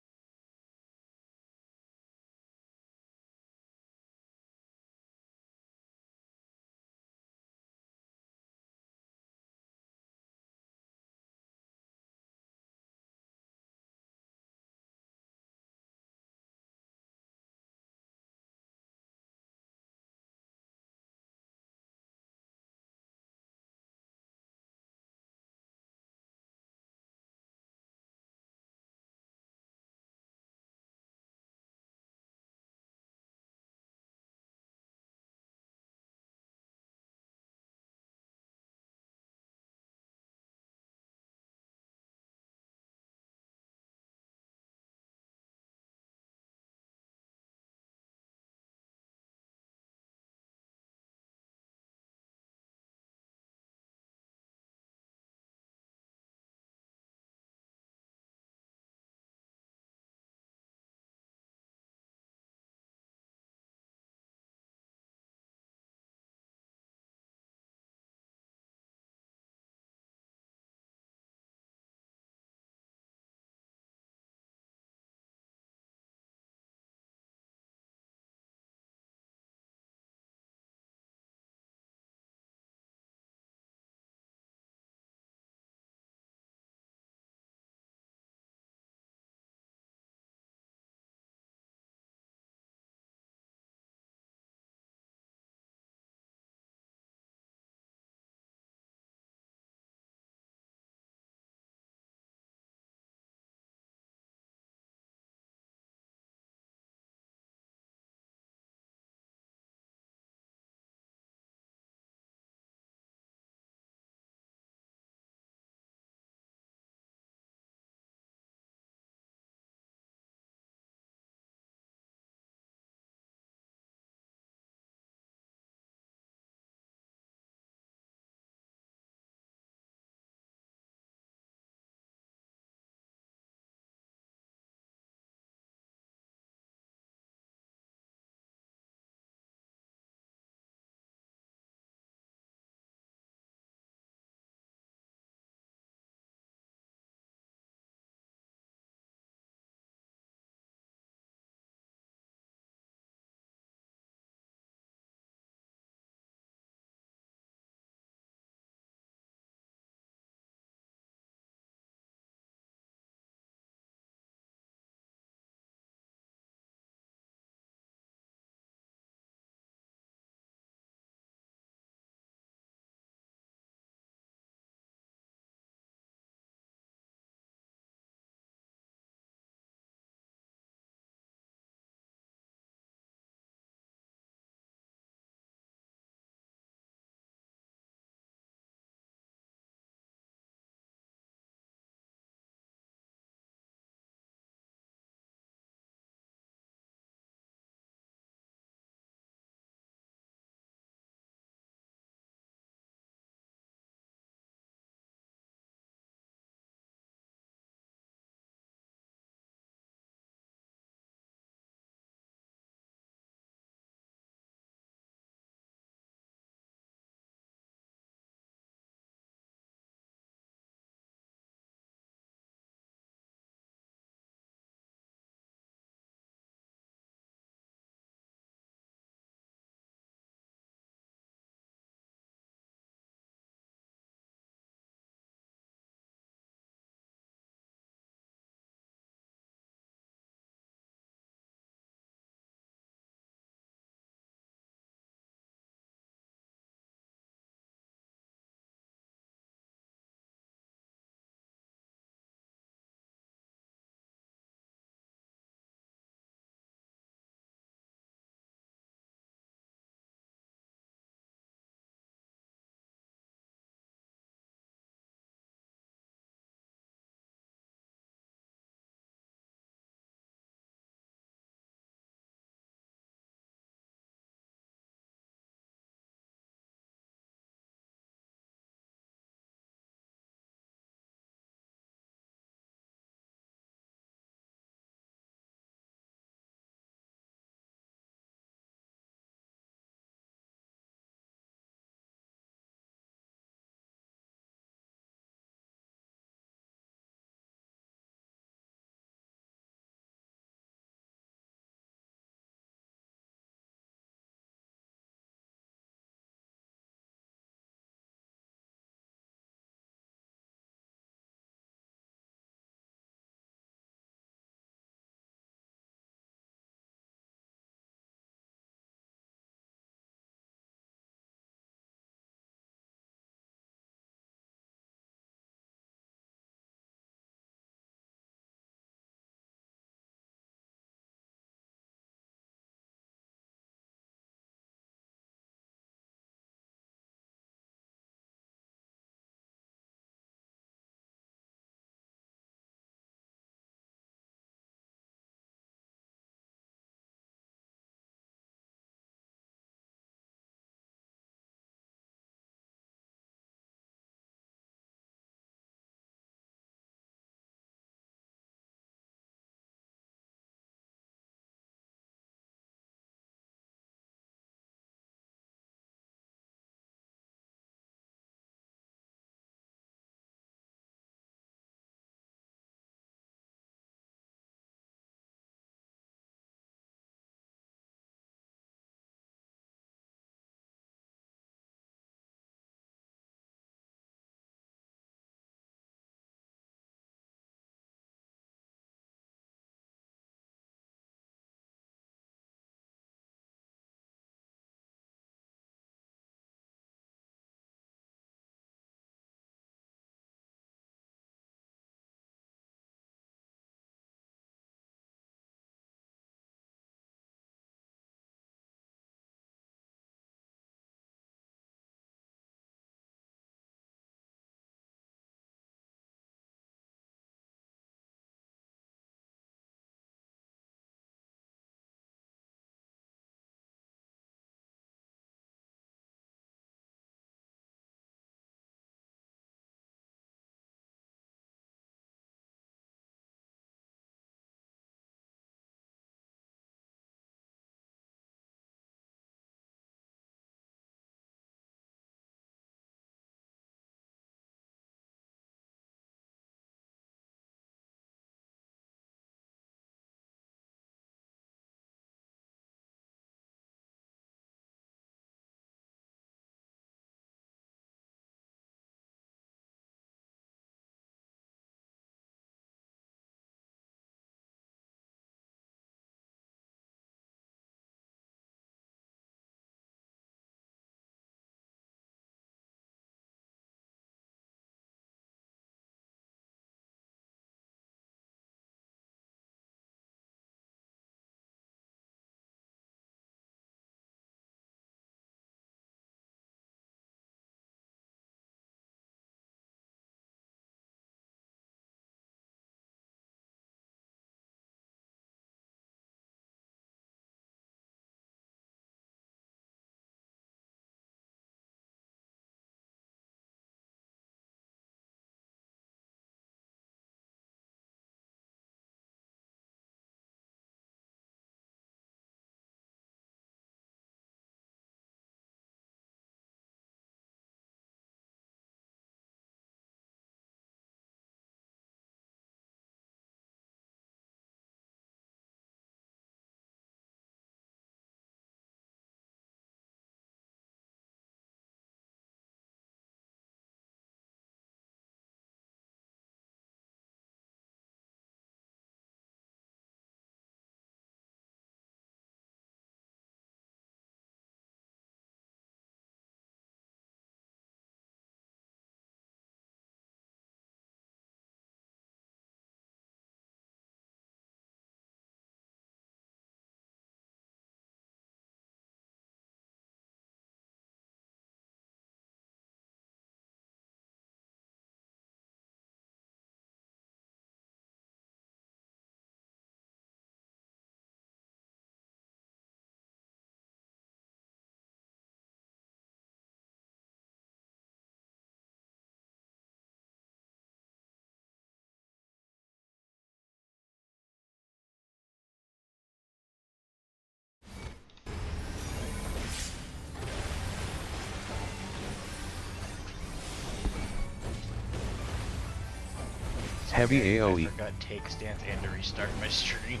Heavy Okay, AoE. I forgot take stance and to restart my stream.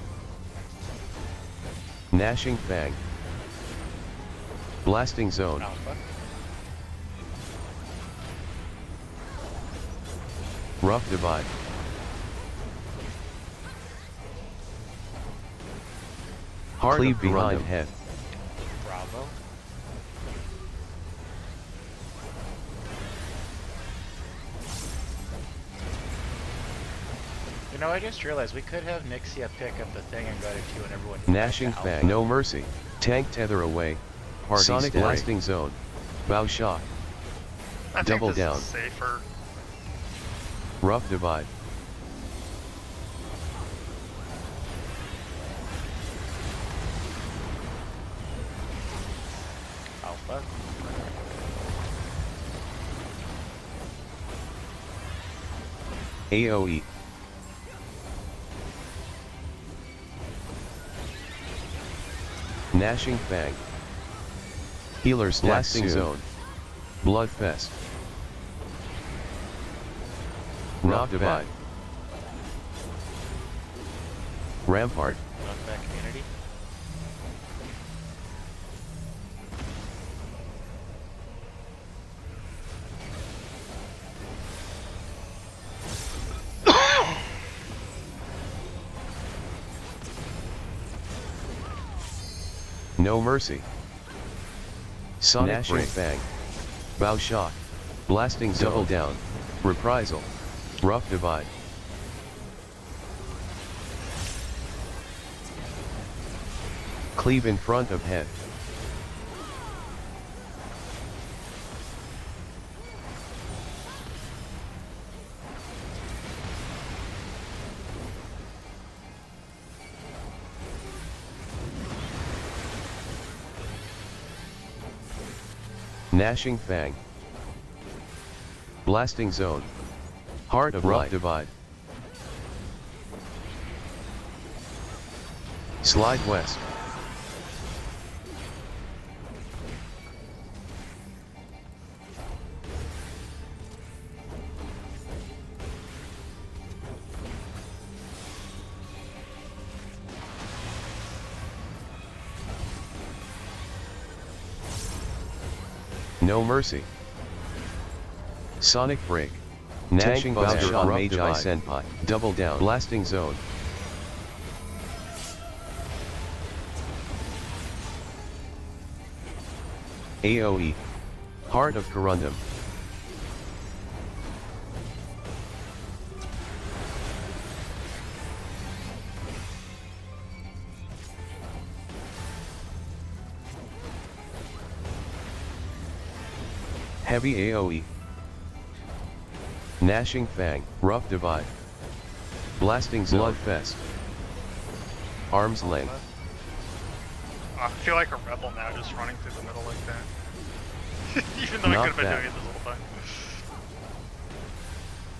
Gnashing Fang. Blasting Zone. Alpha. Rough Divide. Heart Cleave of behind Corundum. head. Bravo. You know, I just realized we could have Nixia pick up the thing and go to 2 and everyone go back Gnashing to Fang. Alpha. No Mercy. Tank Tether away. Party Sonic Stack. Blasting Zone. Bow Shock. I think Double this down. is safer. Rough Divide. Alpha. AoE. Gnashing Fang. Healer's Blasting soon. Zone. Bloodfest. Rough Divide. Rampart. Knockback community. No Mercy. Sonic Gnashing Break. Fang. Bow Shock. Blasting Zone. Double Down. Reprisal. Rough Divide. Cleave in front of head. Gnashing Fang. Blasting Zone. Heart of Rough Divide. Slide West. No Mercy. Sonic Break. Gnashing Buster on Magi Senpai. Double Down. Blasting Zone. AoE. Heart of Corundum. Heavy AoE. Gnashing Fang. Rough Divide. Blasting Zone. Bloodfest. Arm's Length. I feel like a rebel now, just running through the middle like that. Even though I Not could have been bad. doing it this whole time.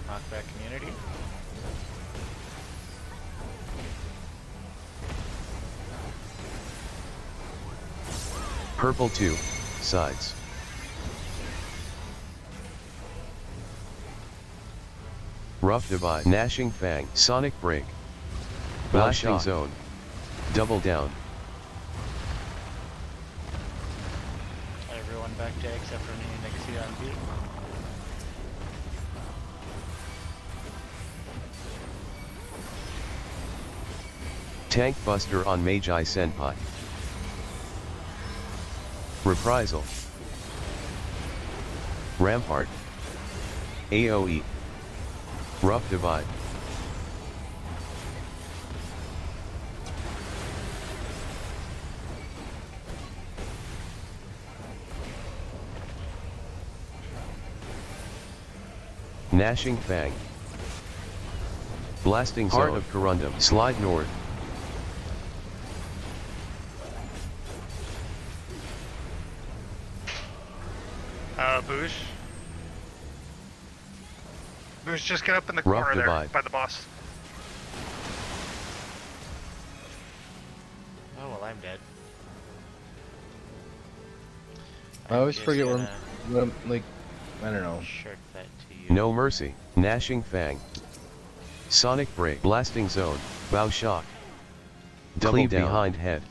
Knockback community. Purple 2. Sides. Rough Divide. Gnashing Fang. Sonic Break. Blasting Zone. Double Down. Everyone back to except for me and Nixia on B. Tank Buster on Magi Senpai. Reprisal. Rampart. AoE. Rough Divide. Gnashing Fang. Blasting Zone. Heart of Corundum. Slide North. Boosh. Boosh, just get up in the Rough corner there Divide. by the boss. Oh well, I'm dead. I always I'm forget just when, like, I don't know. gonna shirk that to you. No Mercy. Gnashing Fang. Sonic break. Blasting zone. Bow shock. Double down. Behind head.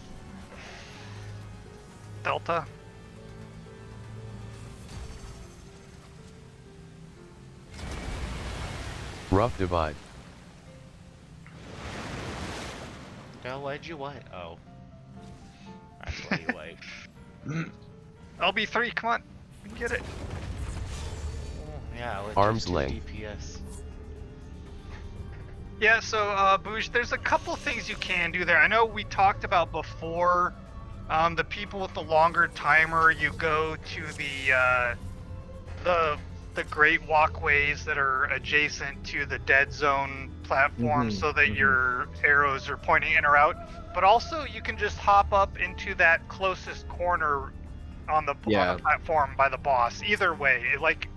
Delta. Rough divide. No, why'd you white? Oh. That's why you white. LB3, come on. We can get it. Yeah, let's Arm's just do length. DPS. Yeah, so, Boosh, there's a couple things you can do there. I know we talked about before, the people with the longer timer, you go to the great walkways that are adjacent to the dead zone platform so that your arrows are pointing in or out. But also, you can just hop up into that closest corner on the platform by the boss. Either way, like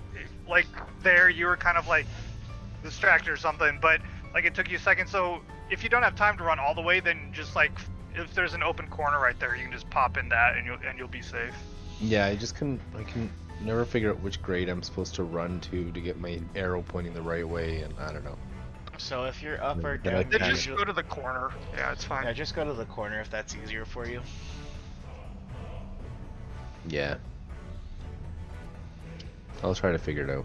there, you were kind of like distracted or something, but like it took you a second. So if you don't have time to run all the way, then just like if there's an open corner right there, you can just pop in that and you'll be safe. Yeah, I can never figure out which grade I'm supposed to run to get my arrow pointing the right way, and I don't know. So if you're up or Then I down, Then just go to the corner. Yeah, it's fine. yeah, just go to the corner if that's easier for you. Yeah. I'll try to figure it out.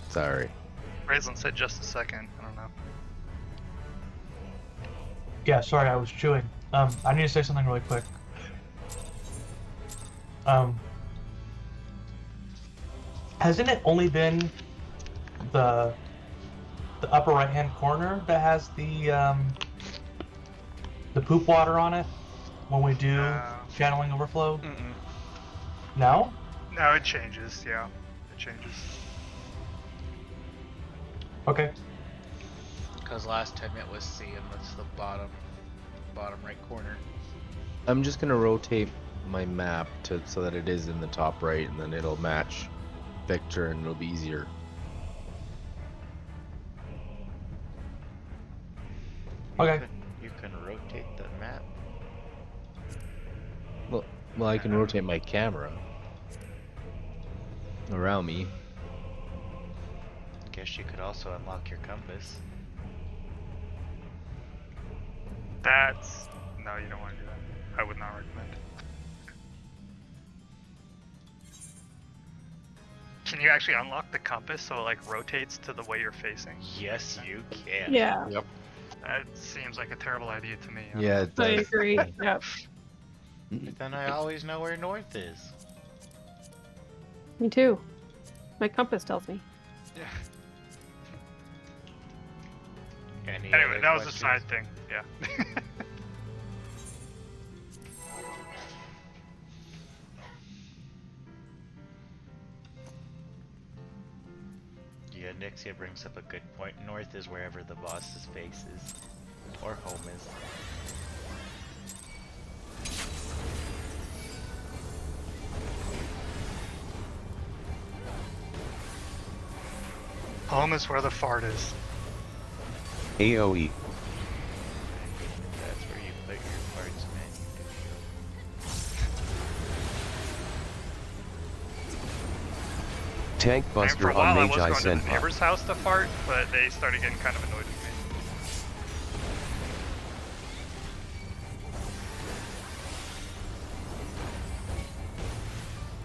Sorry. Raislin said just a second. I don't know. Yeah, sorry, I was chewing. I need to say something really quick. Hasn't it only been the upper right hand corner that has the poop water on it when we do channeling overflow? Mm-mm. No? No, it changes. Yeah, it changes. Okay. Because last time it was C, and that's the bottom right corner. I'm just gonna rotate my map so that it is in the top right, and then it'll match Victor, and it'll be easier. Okay. You can rotate the map. Well, I can rotate my camera around me. Guess you could also unlock your compass. No, you don't want to do that. I would not recommend. Can you actually unlock the compass so it like rotates to the way you're facing? Yes, you can. Yeah, Yep. That seems like a terrible idea to me. Yeah, it I does. agree. Yep. But then I always know where north is. Me too. My compass tells me. Yeah. Any Anyway, other that was a questions? side thing. Yeah. Yeah, Nixia brings up a good point. North is wherever the boss's face is. Or home is. Home is where the fart is. AoE. That's where you put your parts, man. Tank I mean, for buster a while on I Mage was Eye going to the Senpai. neighbor's house to fart, but they started getting kind of annoyed with me.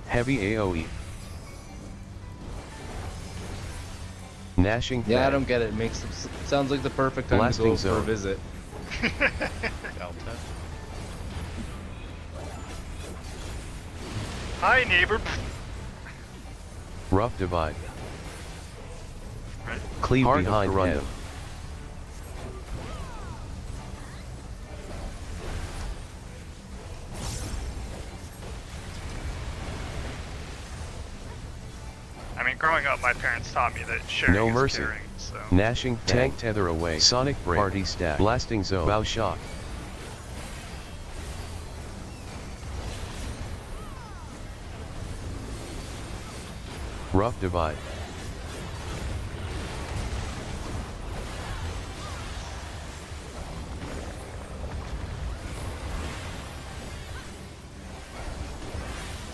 Heavy AoE. Gnashing Yeah, I Fang. don't get it. It makes sounds like the perfect time Blasting to go for a zone. visit. Delta. Hi, neighbor. Rough divide. Right. Cleave I mean, growing up, my parents taught me that sharing No is mercy. caring, so... Gnashing Fang. Tank tether away. Sonic break. Party stack. Blasting zone. Bow shock. Rough divide.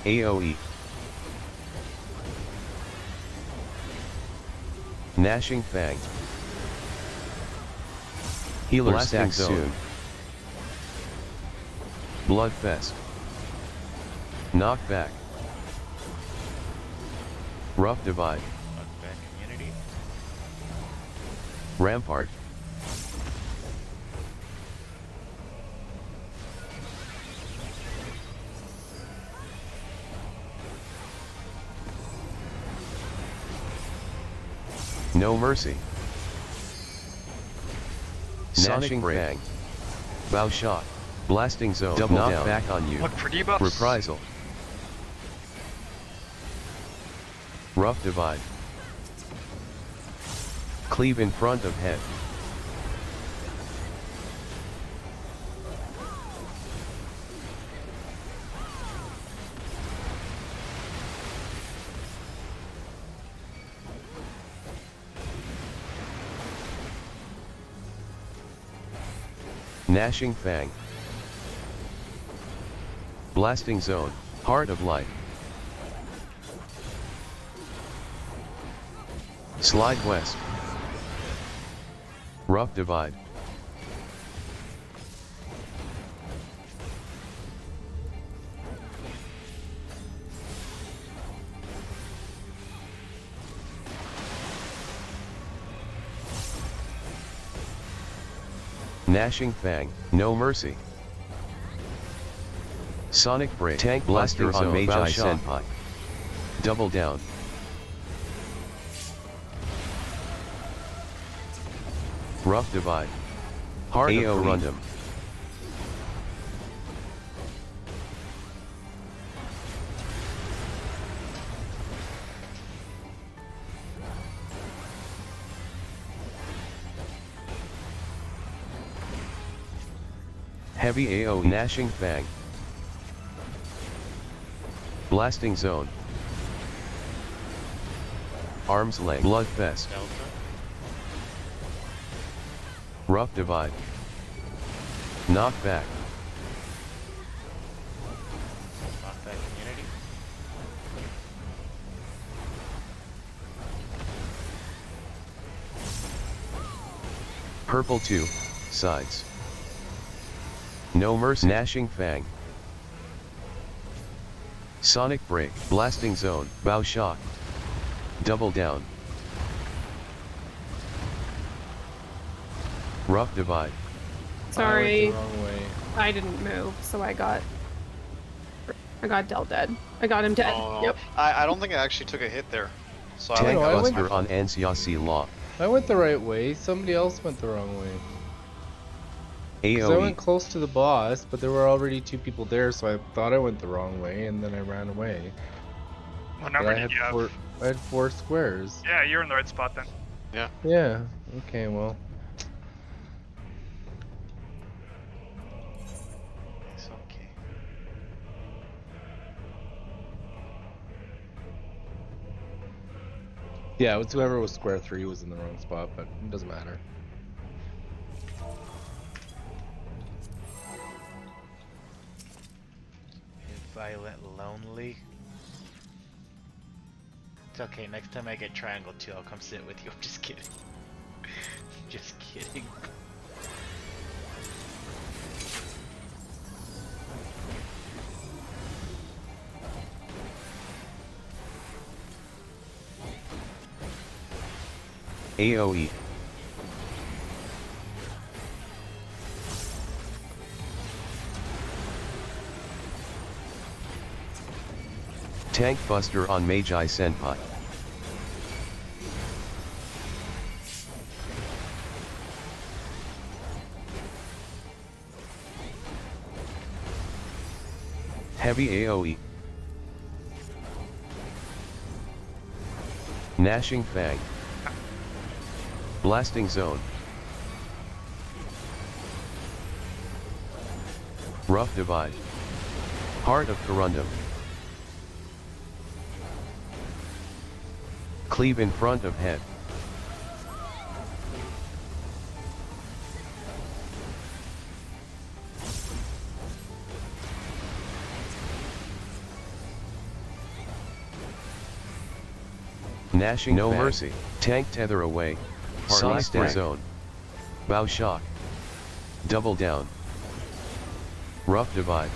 AoE. Gnashing Fang. Healer Blasting stack Zone. soon. Bloodfest. Knockback. Rough Divide. Knockback community. Rampart. No Mercy. Gnashing Fang. Bow Shot. Blasting Zone. Double down. Back on you. Look for debuffs. Reprisal. Rough Divide. Cleave in front of head. Gnashing Fang. Blasting Zone. Heart of Light. Slide West. Rough Divide. Gnashing Fang. No Mercy. Sonic Break. Tank Blaster on Magi Senpai. Double down. Rough Divide. Heart of Corundum. Heavy AoE. Gnashing Fang. Blasting Zone. Arm's Length. Bloodfest. Delta. Rough Divide. Knockback. Knockback community. Purple 2. Sides. No Mercy. Gnashing Fang. Sonic Break. Blasting Zone. Bow Shot. Double down. Rough Divide. Sorry, I went the wrong way. I didn't move, so I got dealt dead. I got him dead. Oh, no. Yep. I don't think I actually took a hit there. So Tank I went- Buster on Ansiasi Law. I went the right way. Somebody else went the wrong way. 'Cause I went AoE. close to the boss, but there were already 2 people there, so I thought I went the wrong way, and then I ran away. What But number I did had you have? 4, I had 4 squares. Yeah, you're in the right spot then. Yeah. Okay. Well. It's okay. Yeah, it was whoever was square 3 was in the wrong spot, but it doesn't matter. Violet Lonely. It's okay, next time I get Triangle 2, I'll come sit with you. I'm just kidding. Just kidding. AoE. Tank Buster on Magi Senpai. Heavy AoE. Gnashing Fang. Blasting Zone. Rough Divide. Heart of Corundum. Cleave in front of head. Gnashing No Fang. mercy. Tank tether away. Party Sonic stack. zone. Bow shock. Double down. Rough divide.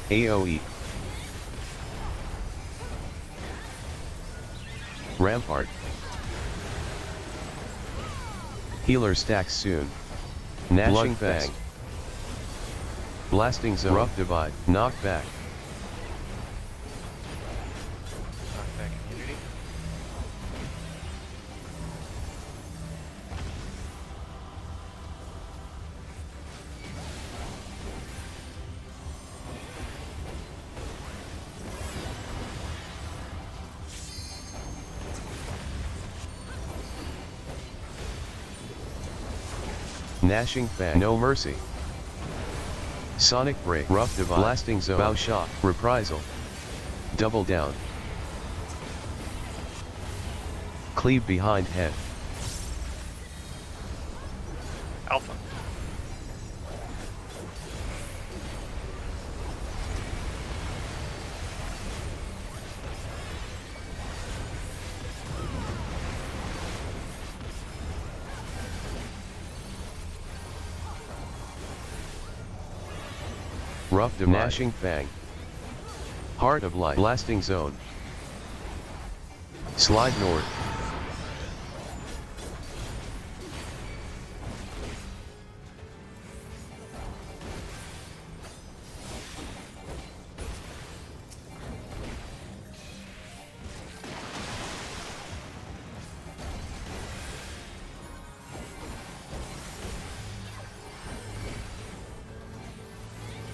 AOE. Rampart. Healer stacks soon. Gnashing Fang. Blasting zone. Rough divide. Knockback. Knockback immunity. Gnashing Fang. No mercy. Sonic break. Rough divide. Blasting zone. Bow shock. Reprisal. Double down. Cleave behind head. Alpha. Rough divide. Gnashing Fang. Heart of Light. Blasting zone. Slide north.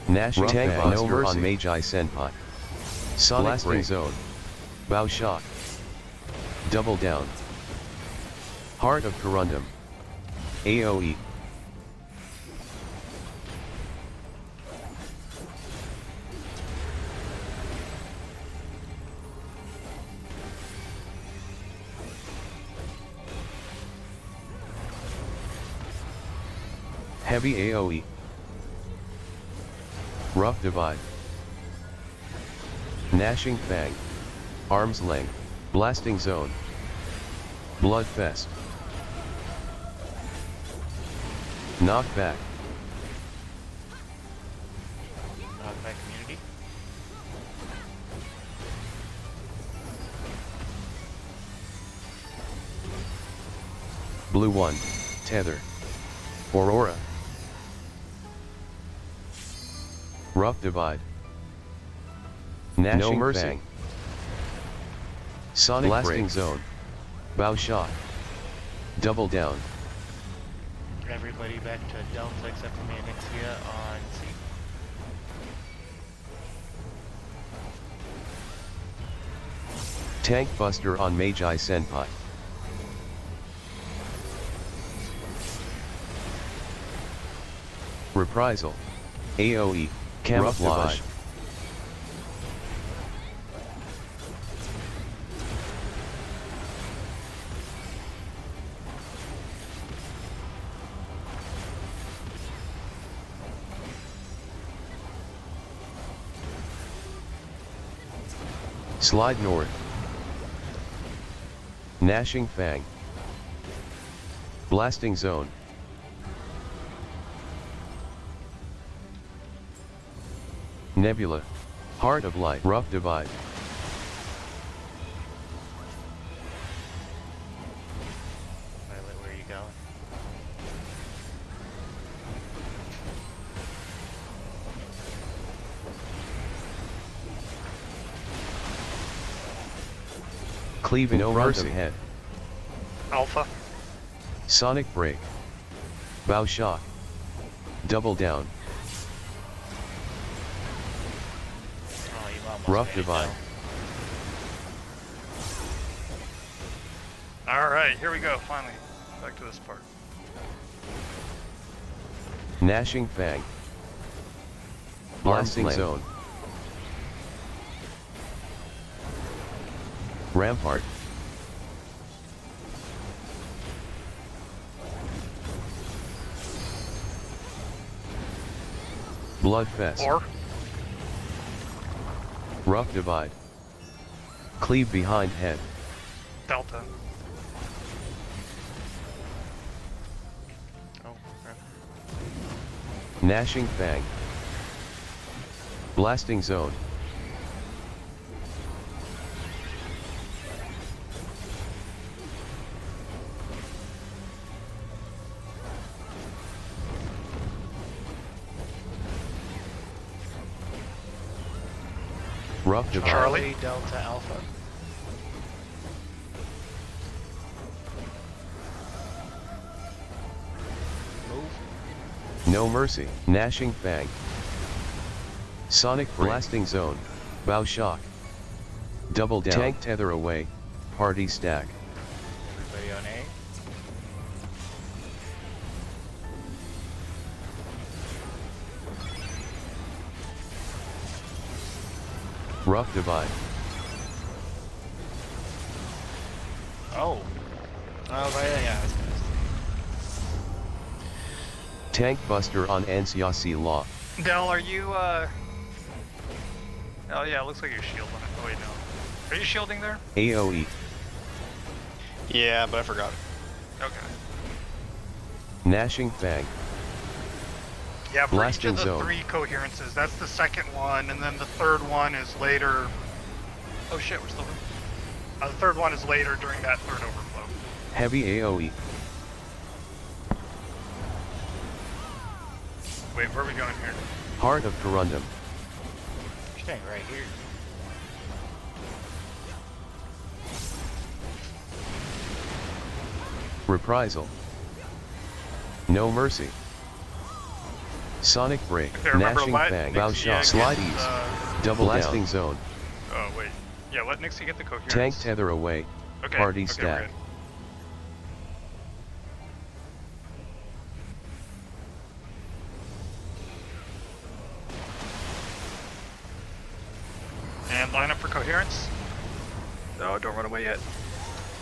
Gnashing Tank Fang. Buster No mercy. on Magi Senpai. Sonic Blasting break. zone. Bow shock. Double down. Heart of Corundum. AOE. Heavy AOE. Rough divide. Gnashing Fang. Arm's length. Blasting zone. Bloodfest. Knockback. Knockback immunity. Blue 1. Tether. Aurora. Rough divide. Gnashing No mercy. Fang. Sonic Blasting break. zone. Bow shock. Double down. Everybody back to Delta except for me and Nixia on C. Tank Buster on Magi Senpai. Reprisal. AOE. Camouflage. divide. Slide north. Gnashing Fang. Blasting zone. Nebula. Heart of Light. Rough divide. Violet, where are you going? Cleave in No front mercy. of head. Alpha. Sonic break. Bow shock. Double down. Oh, you almost Rough made it, divide. though. Alright, here we go, finally. Back to this part. Gnashing Fang. Blasting length. zone. Rampart. Bloodfest. Or Rough divide. Cleave behind head. Delta. Oh, okay. Gnashing fang. Blasting zone. Rough divide. Charlie. Delta Alpha. Move. No mercy. Gnashing fang. Sonic blasting zone. Bow shock. Double down. Tank tether away. Party stack. Everybody on A. Rough divide. Oh. Oh, yeah, I was gonna Tank buster on Ansiasi Law. Del, are you Oh yeah, it looks like you're shielding it. Oh wait, no. Are you shielding there? AoE. Yeah, but I forgot. Okay. Gnashing fang. Yeah, for Blasting each of the zone. 3 coherences, that's the second one, and then the third one is later. Oh shit, we're still. The third one is later during that third overflow. Heavy AoE. Wait, where are we going here? Heart of Corundum. staying right here. Reprisal. No mercy. Sonic break. Okay, remember, Gnashing let fang. Nixie Bow shot. gets, Slide ease. Double blasting zone. Oh wait. Yeah, let Nixie get the coherence. Tank tether away. Okay. Party okay, stack. we're good. And line up for coherence. No, don't run away yet.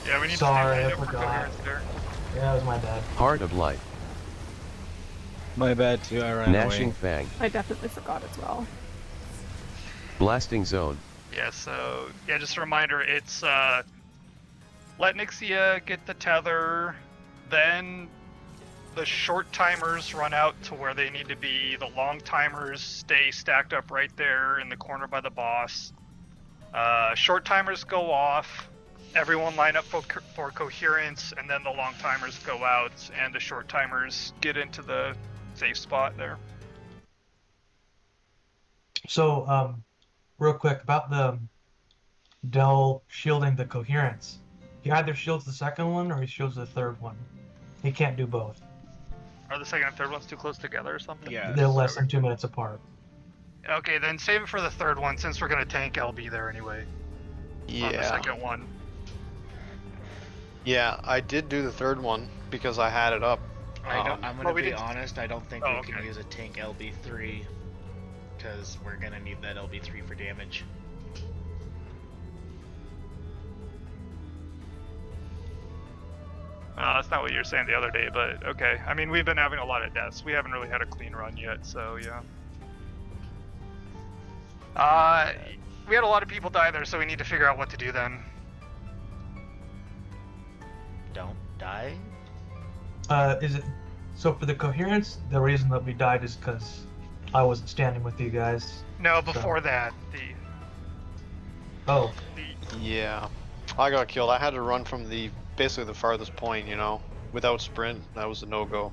Yeah, we need Sorry, to I line up for forgot. coherence there. Yeah, that was my bad. Heart of light. My bad too, I ran Gnashing away. fang. I definitely forgot as well. Blasting zone. Yeah, so, yeah, just a reminder, it's, let Nixia get the tether, then the short timers run out to where they need to be, the long timers stay stacked up right there in the corner by the boss. Short timers go off, everyone line up for coherence, and then the long timers go out, and the short timers get into the safe spot there. So, real quick about the Dell shielding the coherence. He either shields the second one or he shields the third one. He can't do both. Are the second and third ones too close together or something? Yeah. They're less than 2 minutes apart. Okay, then save it for the third one since we're gonna tank LB there anyway. On the Yeah. second one. Yeah, I did do the third one because I had it up. I'm well, gonna we be did- honest, I don't think Oh, we can okay. use a tank LB3 because we're gonna need that LB3 for damage. That's not what you were saying the other day, but okay. I mean, we've been having a lot of deaths. We haven't really had a clean run yet, so yeah. We had a lot of people die there, so we need to figure out what to do then. Don't die. Is it so for the coherence? The reason that we died is because I wasn't standing with you guys. No, before that, Oh, Yeah, I got killed. I had to run from the basically the farthest point, you know, without sprint. That was a no-go.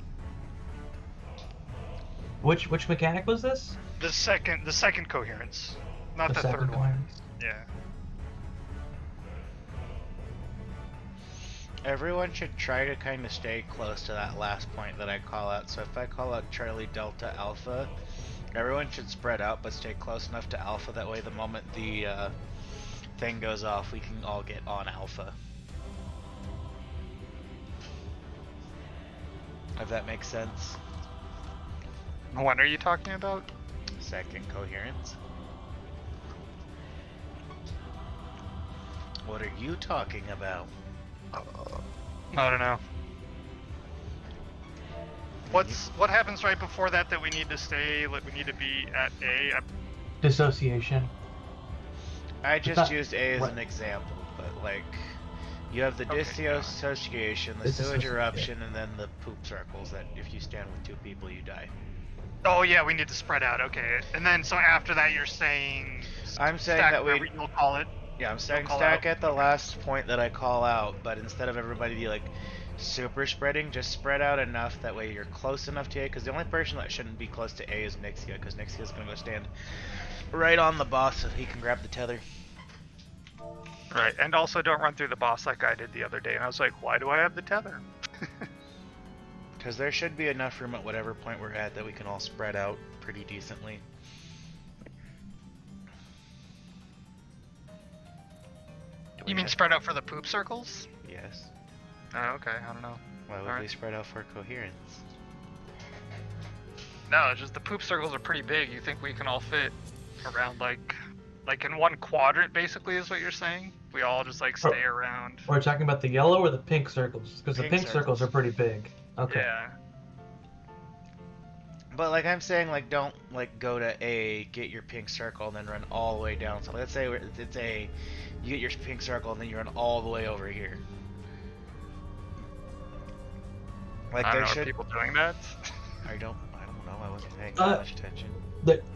which mechanic was this? the second coherence, not the second third one. coherence. Yeah. Everyone should try to kind of stay close to that last point that I call out. So if I call out Charlie Delta Alpha, everyone should spread out but stay close enough to Alpha. That way the moment the thing goes off, we can all get on Alpha. If that makes sense. What are you talking about? Second coherence. What are you talking about? I don't know. What happens right before that we need to stay? Like we need to be at A. Dissociation. I just not- used A as right. an example, but like, you have the Okay, yeah. dissociation, the sewage eruption, and then the poop circles that if you stand with 2 people, you die. Oh yeah, we need to spread out. Okay, and then so after that, you're saying. I'm saying stack that wherever you'll call it. Yeah, I'm saying call stack out. at the last point that I call out, but instead of everybody be like super spreading, just spread out enough that way you're close enough to A, because the only person that shouldn't be close to A is Nixia, because Nixia's gonna go stand right on the boss so he can grab the tether. Right, and also don't run through the boss like I did the other day, and I was like, why do I have the tether? Because there should be enough room at whatever point we're at that we can all spread out pretty decently. You mean spread out for the poop circles? Yes. Oh, okay, I don't know. Why would Alright. we spread out for coherence? No, it's just the poop circles are pretty big. You think we can all fit around like in one quadrant, basically, is what you're saying? We all just like stay around. We're talking about the yellow or the pink circles? Because the Pink pink circles are pretty big. Okay. Yeah. But like I'm saying, like don't like go to A, get your pink circle, and then run all the way down. So let's say it's A, you get your pink circle, and then you run all the way over here. Like I don't there know, are should. people doing that? I don't know. I wasn't paying Uh, that much attention.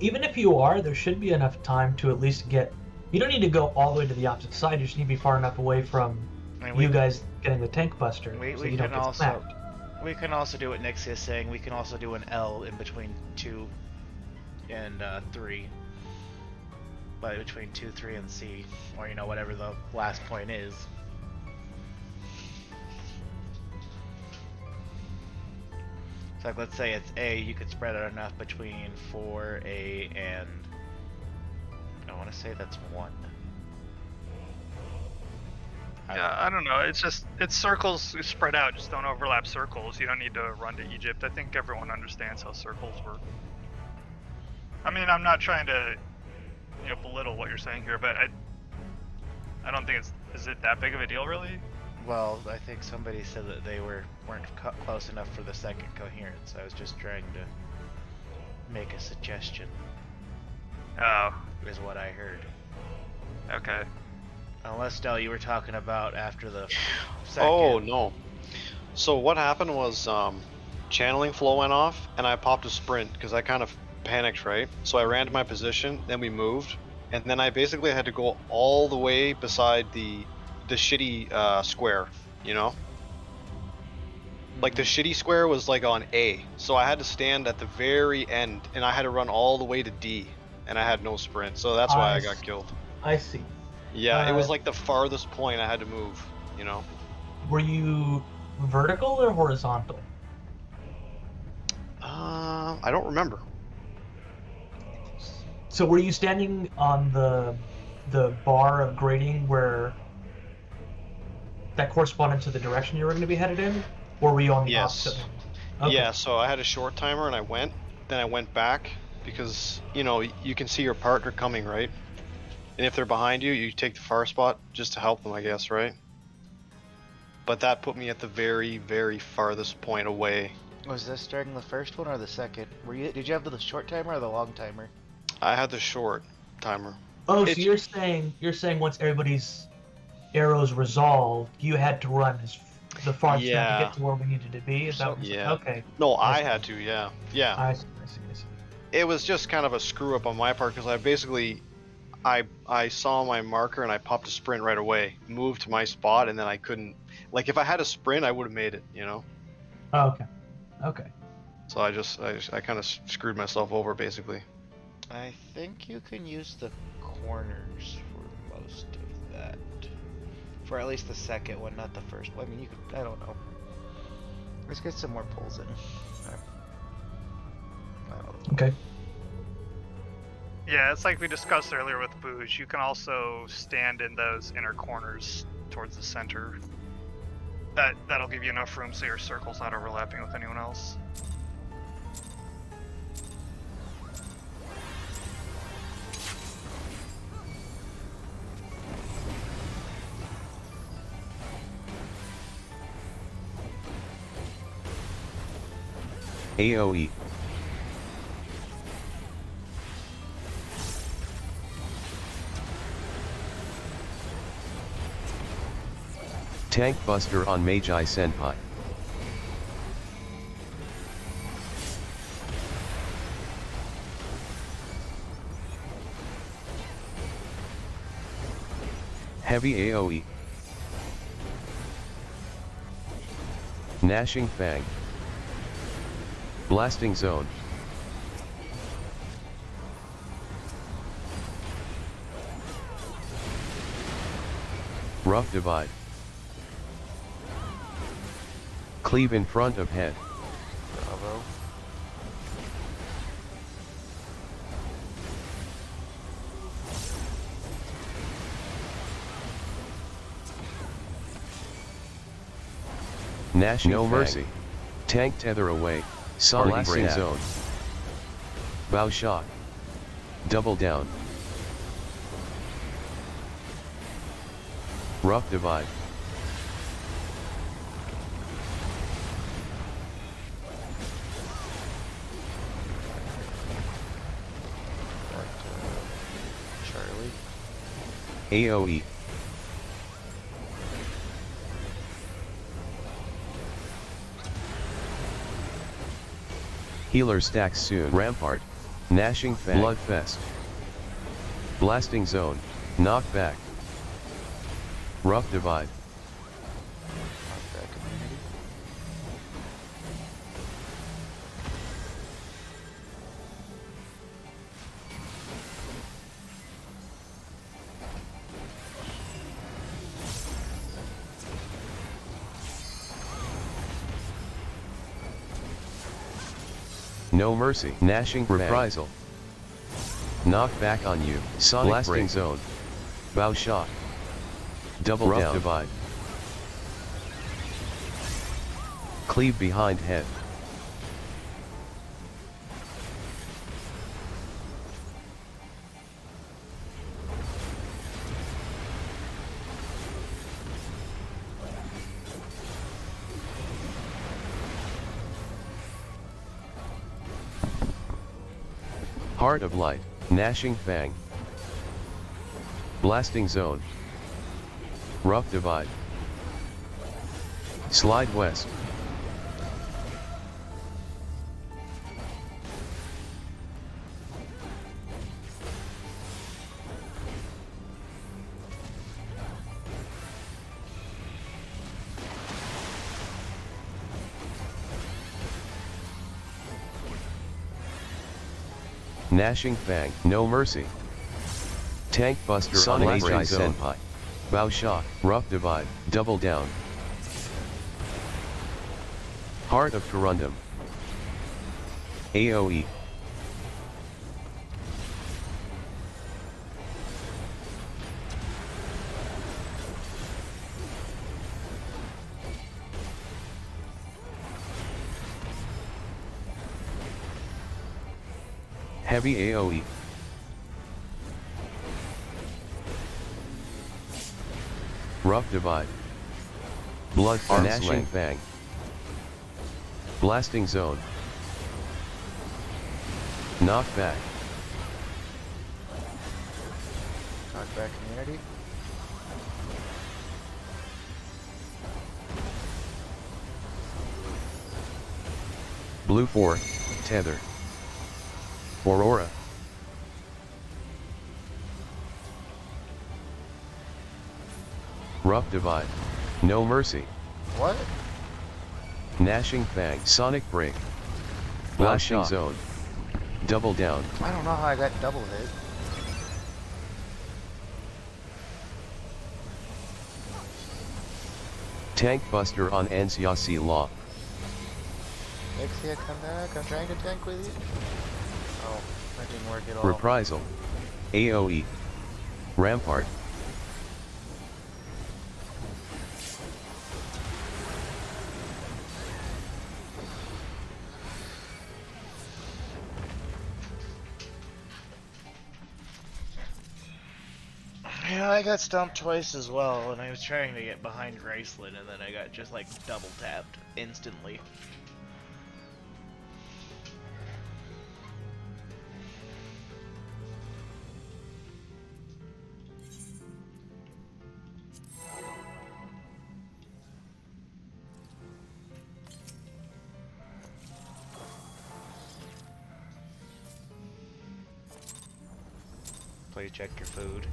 Even if you are, there should be enough time to at least get. You don't need to go all the way to the opposite side. You just need to be far enough away from I mean, you guys getting the tank buster, we so you don't can get also smacked. we can also do what Nixia is saying. We can also do an L in between 2 and 3. But between 2, 3, and C, or whatever the last point is. So like, let's say it's A, you could spread out enough between 4A and I want to say that's 1. Yeah, I don't know. It's just it's circles spread out. Just don't overlap circles. You don't need to run to Egypt. I think everyone understands how circles work. I mean, I'm not trying to belittle what you're saying here, but I don't think is it that big of a deal really? Well, I think somebody said that they weren't close enough for the second coherence. I was just trying to make a suggestion. Oh, Is what I heard. okay. Unless, Del, you were talking about after the second. Oh no. So what happened was channeling flow went off and I popped a sprint because I kind of panicked, right? So I ran to my position, then we moved, and then I basically had to go all the way beside the shitty square, Like the shitty square was like on A, so I had to stand at the very end and I had to run all the way to D, and I had no sprint, so that's why I got killed. I see. Yeah, it was like the farthest point I had to move, Were you vertical or horizontal? I don't remember. So were you standing on the bar of grading where that corresponded to the direction you were going to be headed in, or were you on the opposite one? Okay. Yeah, so I had a short timer and I went back because you can see your partner coming, right? And if they're behind you, you take the far spot just to help them, I guess, right? But that put me at the very, very farthest point away. Was this during the first one or the second? Did you have the short timer or the long timer? I had the short timer. Oh, so It's- you're saying once everybody's arrows resolved, you had to run the farthest to Yeah. get to where we needed to be? Is that what Yeah. Okay. No, I I see. had to, yeah. I see. It was just kind of a screw up on my part because I saw my marker and I popped a sprint right away, moved to my spot, and then I couldn't. Like if I had a sprint, I would have made it, Oh, okay. So I kind of screwed myself over basically. I think you can use the corners for most of that. For at least the second one, not the first one. I mean, you could. I don't know. Let's get some more pulls in. I don't know. Okay. Yeah, it's like we discussed earlier with Booge. You can also stand in those inner corners towards the center. That'll give you enough room so your circle's not overlapping with anyone else. AoE. Tank Buster on Magi Senpai. Heavy AoE. Gnashing Fang. Blasting Zone. Rough Divide. Cleave in front of head. Bravo. Gnashing No Fang. Mercy. Tank Tether away. Sonic Blasting Brain Zone. Bow Shock. Double Down. Rough Divide. Back to Charlie. AoE. Healer stacks soon. Rampart. Gnashing Fang. Bloodfest. Blasting Zone. Knockback. Rough Divide. Knockback immunity. No Mercy. Gnashing Reprisal. Knockback on you. Sonic Blasting Break. Zone. Bow Shock. Double Rough Down. Divide. Cleave behind head. Heart of Light. Gnashing Fang. Blasting Zone. Rough Divide. Slide West. Gnashing Fang. No Mercy. Tank Buster Sonic on Magi Senpai. Bow Shock. Rough Divide. Double Down. Heart of Corundum. AoE. Heavy AoE. Rough Divide. Blood Gnashing Fang. Blasting Zone. Knockback. Knockback immunity. Blue 4. Tether. Aurora. Rough Divide. No Mercy. What? Gnashing Fang. Sonic Break. Blasting Zone. Double Down. I don't know how I got double hit. Tank Buster on Ansiasi Law. Exia, come back. I'm trying to tank with you. Oh, that didn't work at all. Reprisal. AoE. Rampart. Yeah, I got stumped twice as well, and I was trying to get behind Graceland, and then I got just like double tapped instantly. before you check your food.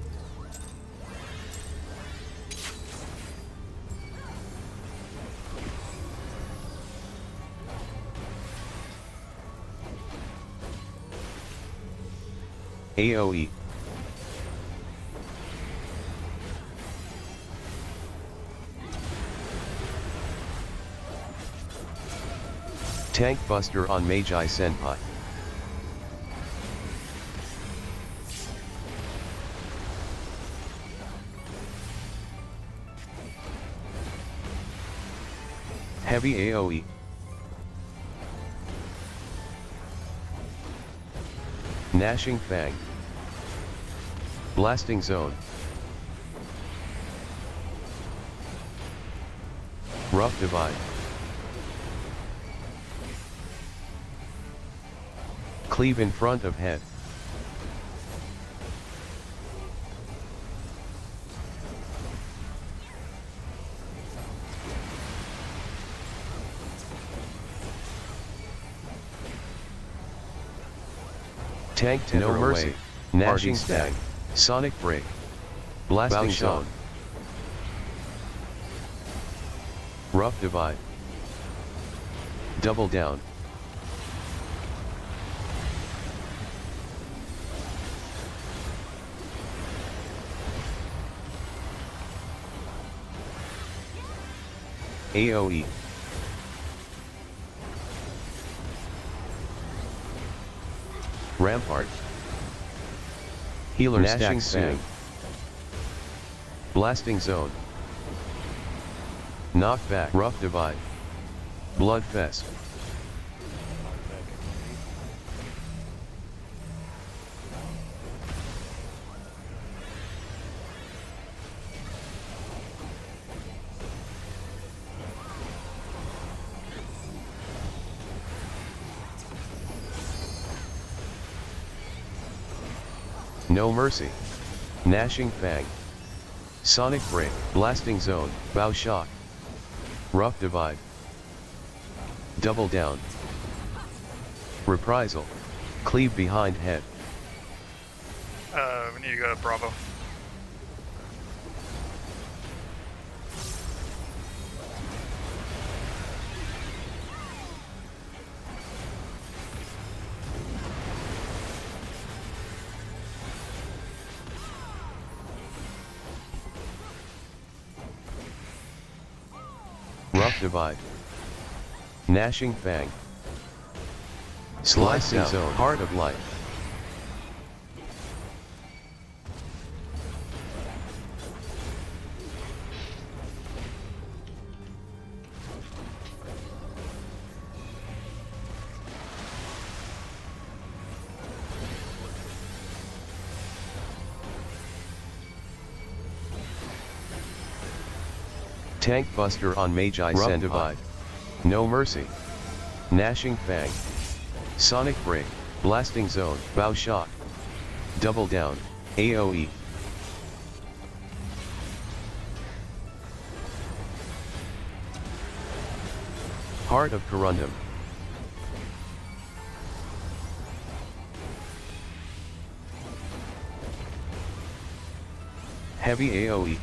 AoE. Tank Buster on Magi Senpai. Heavy AoE. Gnashing Fang. Blasting Zone. Rough Divide. Cleave in front of head. Tank No Mercy. Gnashing Fang. Sonic Break. Blasting Zone. Rough Divide. Double Down. AoE. Rampart. Healer Gnashing Fang. Blasting Zone. Knockback. Rough Divide. Bloodfest. No Mercy. Gnashing Fang. Sonic Break. Blasting Zone. Bow Shock. Rough Divide. Double Down. Reprisal. Cleave behind head. We need to go to Bravo. Rough Divide. Gnashing Fang. Slicing Zone. Heart of Life. Tank Buster on Magi Senpai. Divide. No Mercy. Gnashing Fang. Sonic Break. Blasting Zone. Bow Shock. Double Down. AoE. Heart of Corundum. Heavy AoE.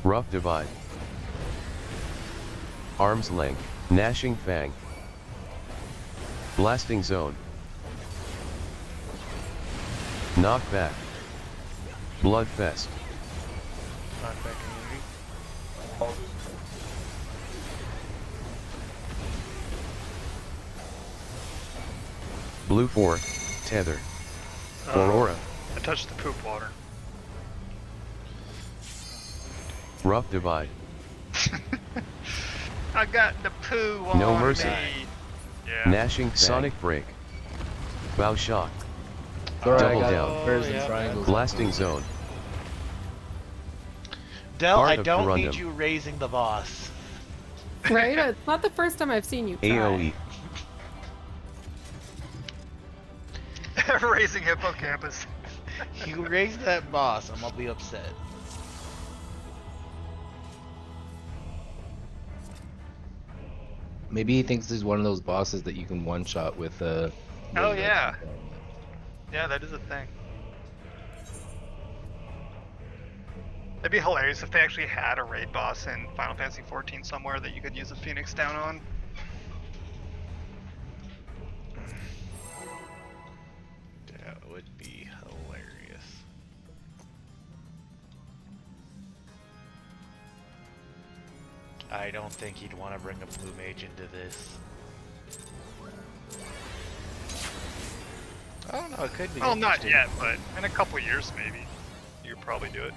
Rough Divide. Arm's Length. Gnashing Fang. Blasting Zone. Knockback. Bloodfest. Knockback immunity. Blue 4. Tether. Aurora. I touched the poop water. Rough Divide. I got the poo on No Mercy. me. Yeah. Gnashing Sonic Break. Bow Shock. Alright, I Double got Down. squares and triangles. Blasting Zone. Del, Heart I of don't Corundum. need you raising the boss. Right? It's not the first time I've seen you try. AoE. Raising hippocampus. You raise that boss, I'm gonna be upset. Maybe he thinks he's one of those bosses that you can one-shot with Oh yeah. Yeah, that is a thing. It'd be hilarious if they actually had a raid boss in Final Fantasy XIV somewhere that you could use a Phoenix down on. That would be hilarious. I don't think you'd want to bring a blue mage into this. I don't know, it could be. Well, not interesting. yet, but in a couple years maybe. You could probably do it.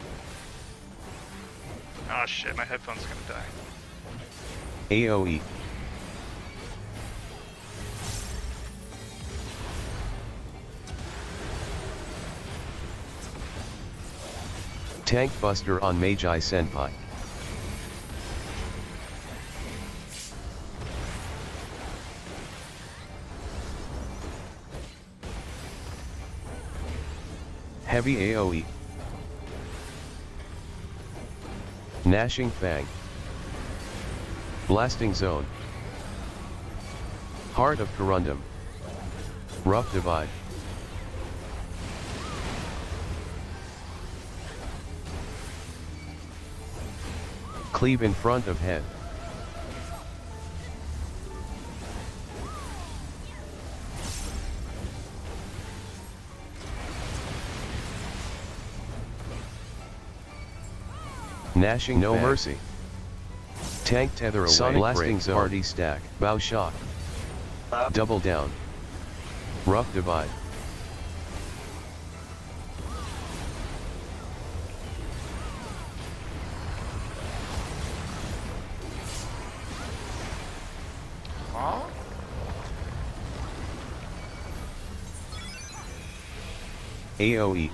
Oh shit, my headphone's gonna die. AoE. Tank Buster on Magi Senpai. Heavy AoE. Gnashing Fang. Blasting Zone. Heart of Corundum. Rough Divide. Cleave in front of head. Gnashing No Mercy. Tank Tether Away. Sonic Blasting Zone. Party Stack. Bow Shock. Double Down. Rough Divide. Huh? AoE.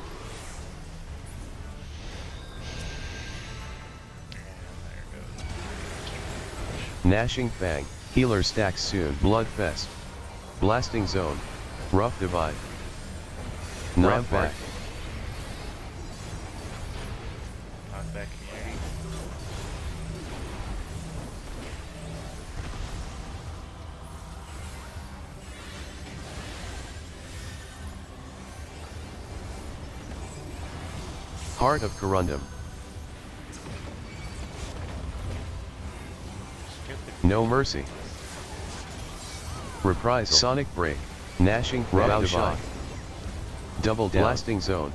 Gnashing Fang. Healer Stack Soon. Bloodfest. Blasting Zone. Rough Divide. Knockback. Knockback community. Heart of Corundum. No Mercy. Reprisal. Sonic Break. Gnashing Bow Shock. Double Down. Blasting Zone.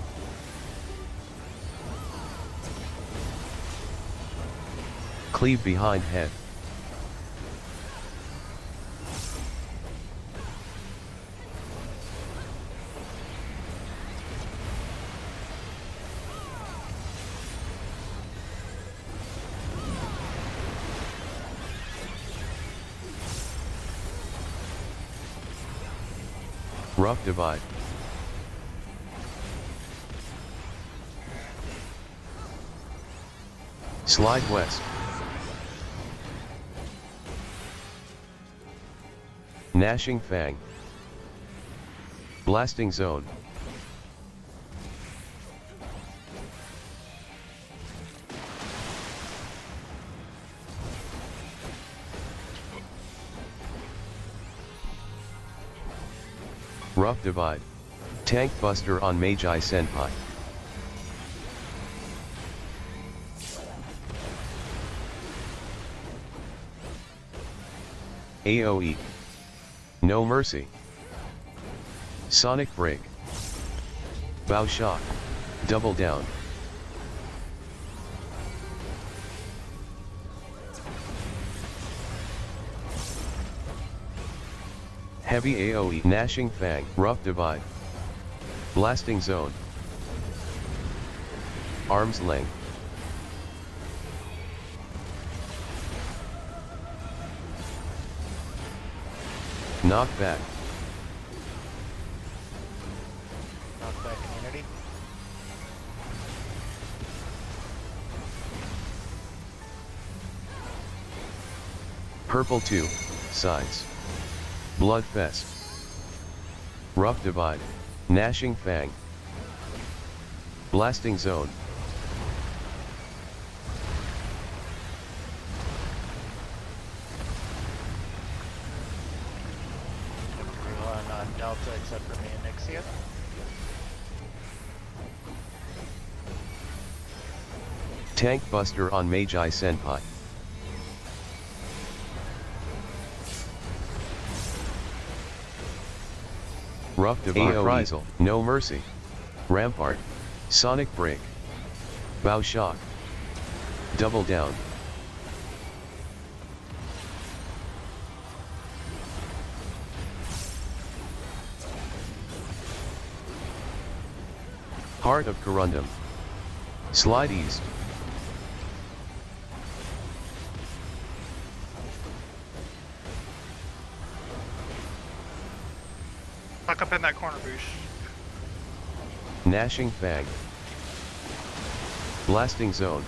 Cleave behind head. Rough Divide. Slide West. Gnashing Fang. Blasting Zone. Rough Divide. Tank Buster on Magi Senpai. AoE. No Mercy. Sonic Break. Bow Shock. Double Down. Heavy AoE. Gnashing Fang. Rough Divide. Blasting Zone. Arm's Length. Knockback. Knockback community. Purple 2. Sides. Bloodfest. Rough Divide. Gnashing Fang. Blasting Zone. Everyone on Delta except for me and Nixia. Tank Buster on Magi Senpai. Rough Divine Reprisal, No Mercy. Rampart. Sonic Break. Bow Shock. Double Down. Heart of Corundum. Slide East. Tuck up in that corner, Boosh. Gnashing Fang. Blasting Zone.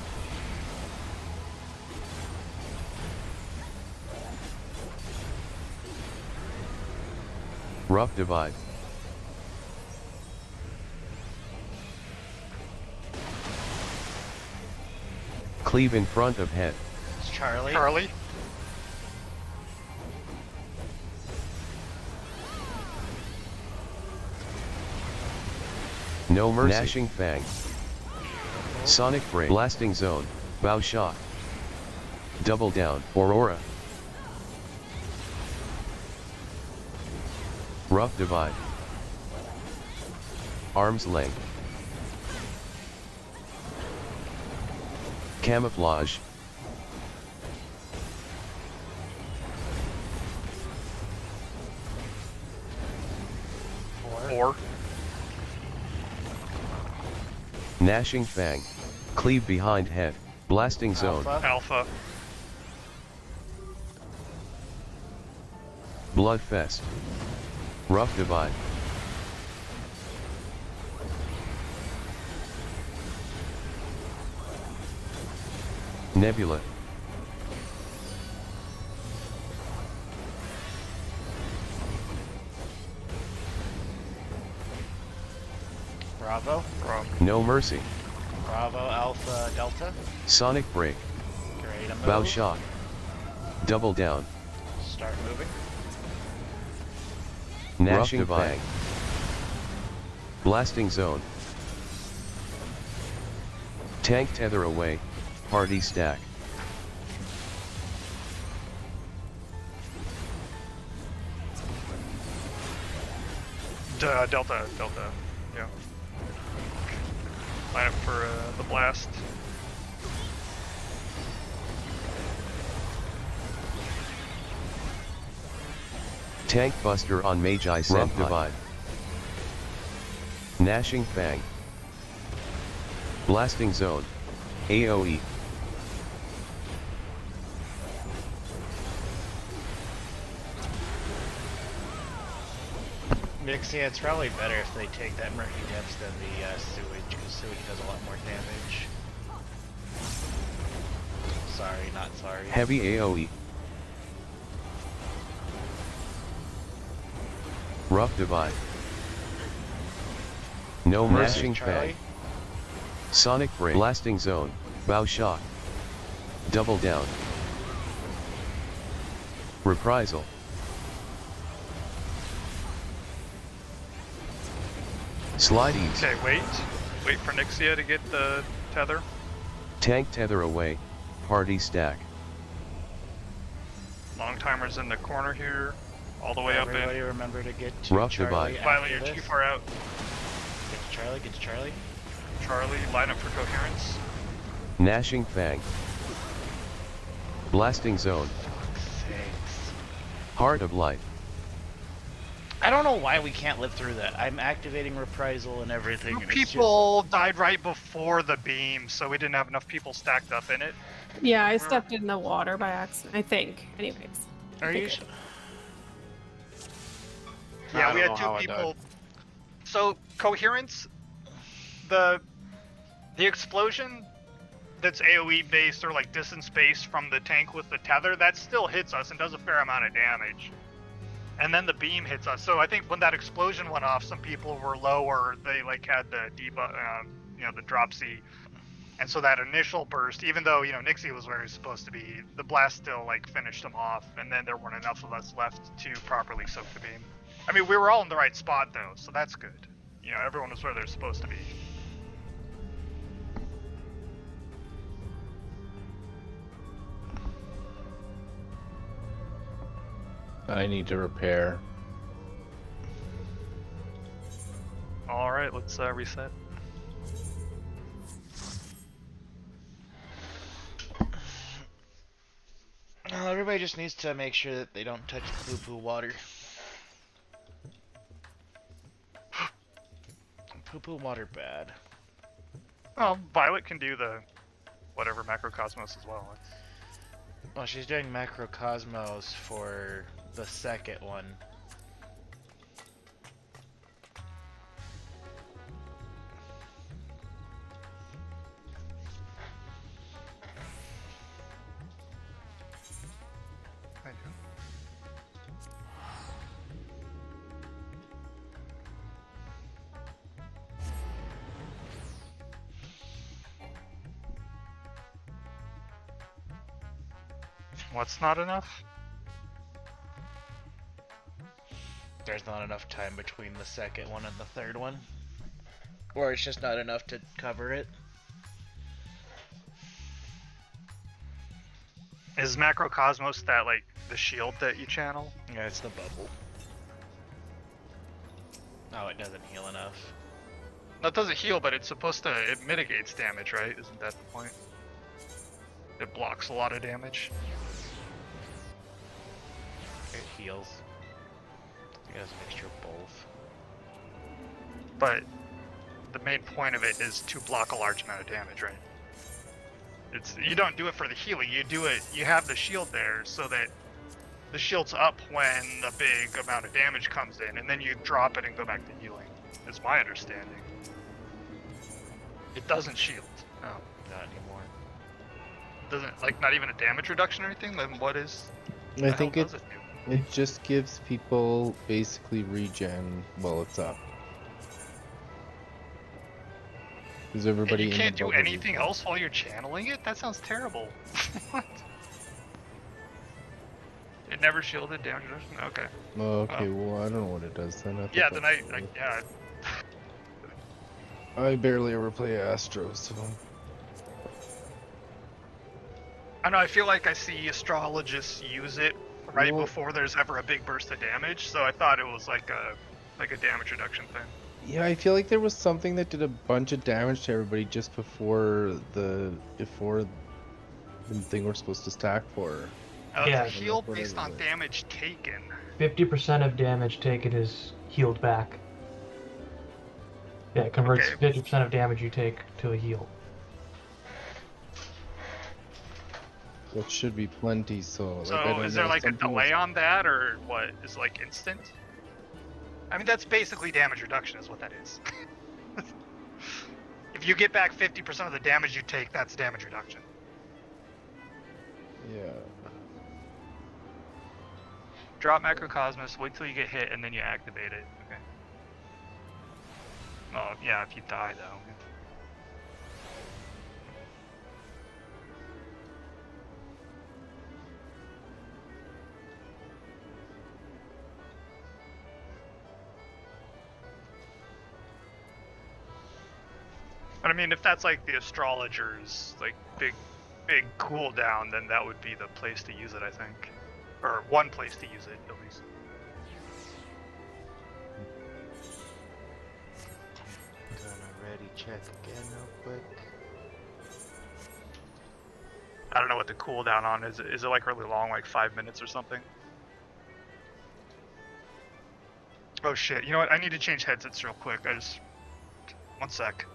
Rough Divide. Cleave in front of head. It's Charlie. Charlie. No Mercy. Gnashing Fang. Sonic Break. Blasting Zone. Bow Shock. Double Down. Aurora. Rough Divide. Arm's Length. Camouflage. Four. Gnashing Fang. Cleave behind head. Blasting Zone. Alpha. Bloodfest. Rough Divide. Nebula. Bravo. No Mercy. Bravo, Alpha, Delta. Sonic Break. Great, a move. Bow Shock. Double Down. Start moving. Gnashing Fang. Blasting Zone. Tank Tether Away. Party Stack. Delta. Yeah. Line up for the blast. Tank Buster on Magi Senpai. Rough Divide. Gnashing Fang. Blasting Zone. AoE. Nixie, it's probably better if they take that murky depths than the sewage, because sewage does a lot more damage. Sorry, not sorry. Heavy AoE. Rough Divide. No Mercy, Gnashing Charlie. Fang. Sonic Break. Blasting Zone. Bow Shock. Double Down. Reprisal. Slide East. Okay, wait. Wait for Nixia to get the tether. Tank Tether Away. Party Stack. Long timers in the corner here. All the way up Everybody in. remember to get to Rough Charlie Divide. Violet, after you're too this. far out. Get to Charlie, get to Charlie. Charlie, line up for coherence. Gnashing Fang. Blasting Zone. Thanks. Heart of Light. I don't know why we can't live through that. I'm activating reprisal and everything. Two and it's people died right before the beam, so we didn't have enough people stacked up in it. Yeah, I stepped in the water by accident, I think. Anyways. Are you? Yeah, I we don't had know how I two died. people. So coherence, the explosion that's AOE based or like distance based from the tank with the tether, that still hits us and does a fair amount of damage. And then the beam hits us. So I think when that explosion went off, some people were low or they like had the the drop C. And so that initial burst, even though, Nixie was where he was supposed to be, the blast still like finished him off, and then there weren't enough of us left to properly soak the beam. I mean, we were all in the right spot though, so that's good. you know, everyone was where they're supposed to be. I need to repair. Alright, let's reset. Everybody just needs to make sure that they don't touch the poo-poo water. Poo-poo water bad. Well, Violet can do the whatever macrocosmos as well. Well, she's doing macrocosmos for the second one. I do. What's not enough? There's not enough time between the second one and the third one. Or it's just not enough to cover it. Is macrocosmos that like the shield that you channel? Yeah, it's the bubble. Oh, it doesn't heal enough. That doesn't heal, but it's supposed to, it mitigates damage, right? Isn't that the point? It blocks a lot of damage. It heals. It has a mixture of both. But the main point of it is to block a large amount of damage, right? It's, you don't do it for the healing, you do it, you have the shield there so that the shield's up when a big amount of damage comes in, and then you drop it and go back to healing. Is my understanding. It doesn't shield. No. Not anymore. Doesn't, like, not even a damage reduction or anything? Then what is... I think does it do? it just gives people basically regen while it's up. Because And everybody you in can't the do bubble anything resets. else while you're channeling it? That sounds terrible. What? It never shielded damage reduction? Okay. Oh, okay, well I don't know what it does then. I Yeah, thought then that- yeah. I barely ever play Astro, so I know, I feel like I see astrologists use it right Well- before there's ever a big burst of damage, so I thought it was like a damage reduction thing. yeah, I feel like there was something that did a bunch of damage to everybody just before the thing we're supposed to stack for. Yeah. It's a heal Whatever based on it is. damage taken. 50% of damage taken is healed back. Yeah, it converts Okay. 50% of damage you take to a heal. That should be plenty, so like, I So don't is there know, like a something was- delay on that, or what? Is it like instant? I mean, that's basically damage reduction is what that is. If you get back 50% of the damage you take, that's damage reduction. Yeah. Drop macrocosmos, wait till you get hit, and then you activate it. Okay. Oh, yeah, if you die, though. But I mean, if that's like the astrologer's like big cooldown, then that would be the place to use it, I think, or one place to use it at least. Gonna ready check again real quick. I don't know what the cooldown on is. Is it like really long, like 5 minutes or something? Oh shit! You know what? I need to change headsets real quick. I just 1 sec.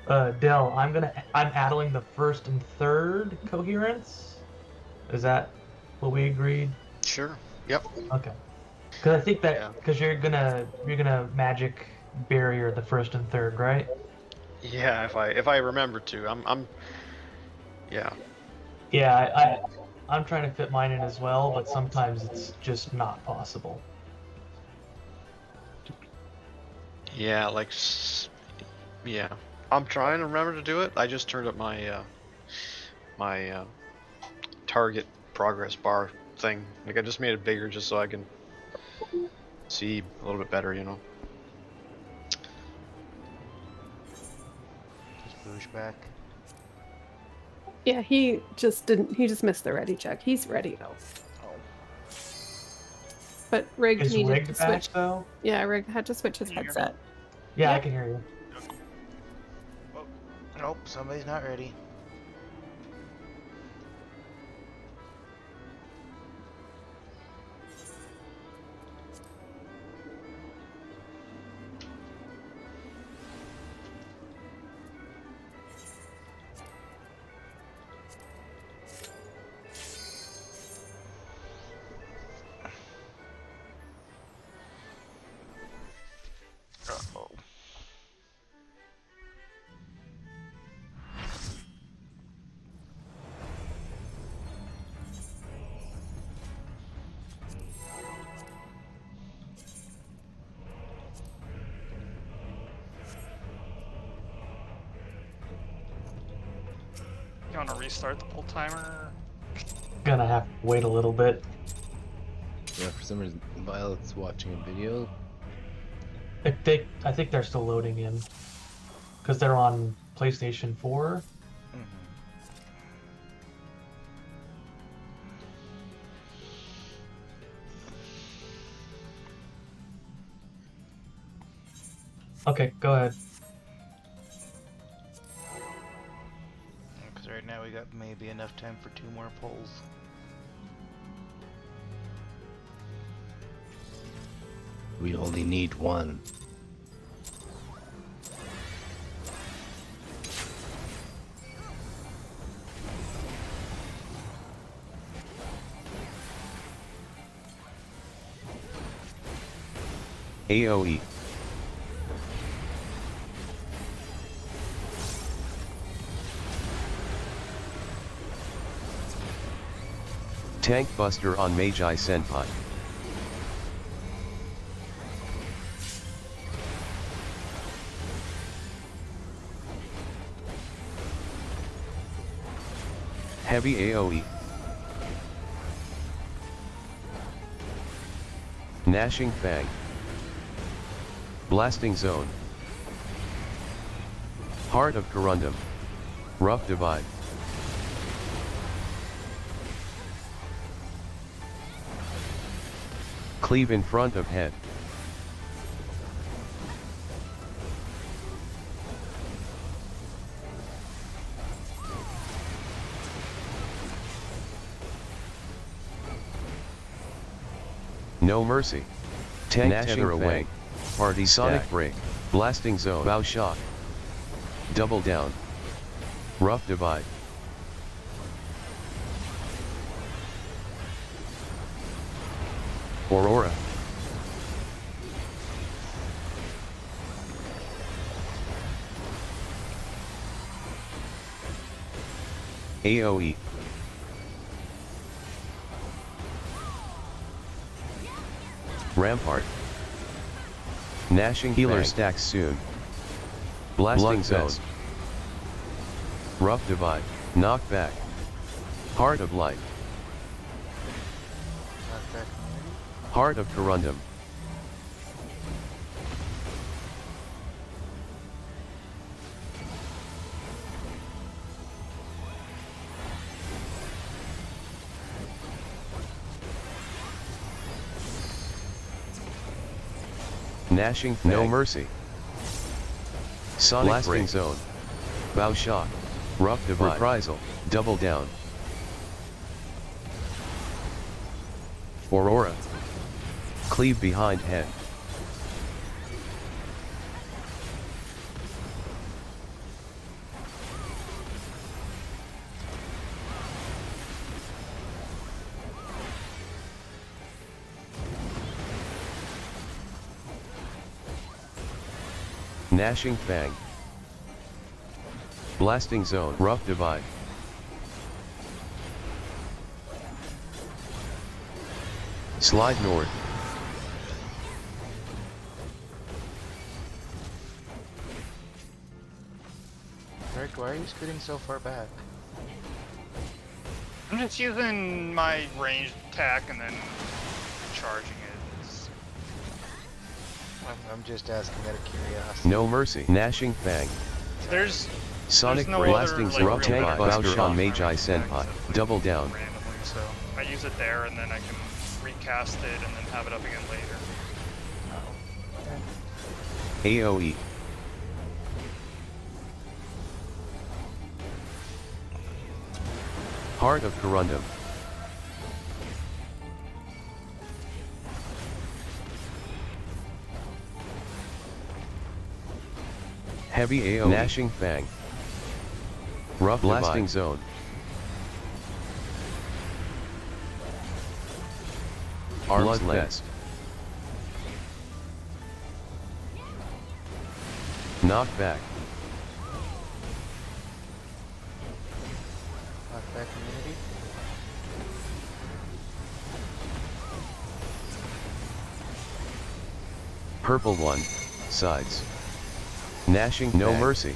Dell, I'm adding the first and third coherence. Is that what we agreed? Sure. Yep. Okay. Because I think that Yeah. because you're gonna magic barrier the first and third, right? Yeah, if I remember to. I'm yeah. Yeah, I'm trying to fit mine in as well, but sometimes it's just not possible. Yeah, like yeah. I'm trying to remember to do it. I just turned up my my target progress bar thing. Like I just made it bigger just so I can see a little bit better, you know. Is Boosh back? Yeah, he just didn't. He just missed the ready check. He's ready though. Oh. But Rig Is needed Rig to back switch. though? Yeah, Rig had to switch his Can you hear me? headset. Yeah, I Yep. can hear you. Nope, somebody's not ready. Uh-oh. You want to restart the pull timer? Gonna have to wait a little bit. Yeah, for some reason, Violet's watching a video. I think they're still loading in. Because they're on PlayStation 4. Mhm. Okay, go ahead. Because right now we got maybe enough time for 2 more polls. We only need one. AoE. Tank Buster on Magi Senpai. Heavy AoE. Gnashing Fang. Blasting Zone. Heart of Corundum. Rough Divide. Cleave in front of head. No mercy. Tank Tether away. Party Sonic Break. Blasting Zone. Bow Shock. Double Down. Rough Divide. Aurora. AoE. Rampart. Gnashing Healer Bang. stacks soon. Blasting Zone. Vest. Rough Divide. Knockback. Heart of Light. Knockback immunity? Heart of Corundum. Gnashing Fang. No mercy. Sonic Blasting Break. Zone. Bow Shock. Rough Divide. Reprisal. Double Down. Aurora. Cleave behind head. Gnashing Fang. Blasting Zone. Rough Divide. Slide north. Rick, why are you scooting so far back? I'm just using my ranged attack and then charging it. I'm just asking out of curiosity. No mercy. Gnashing Fang. There's Sonic no Break. other, Blasting like, Zone. real Tank time Buster shot on for Magi everything Senpai. except for Double down. randomly, so I use it there and then I can recast it and then have it up again later. AoE. Heart of Corundum. Heavy AoE. Gnashing Fang. Rough Blasting Zone. Arms Lance. Knockback. Knockback immunity. Purple one. Sides. Gnashing. No Fang. mercy.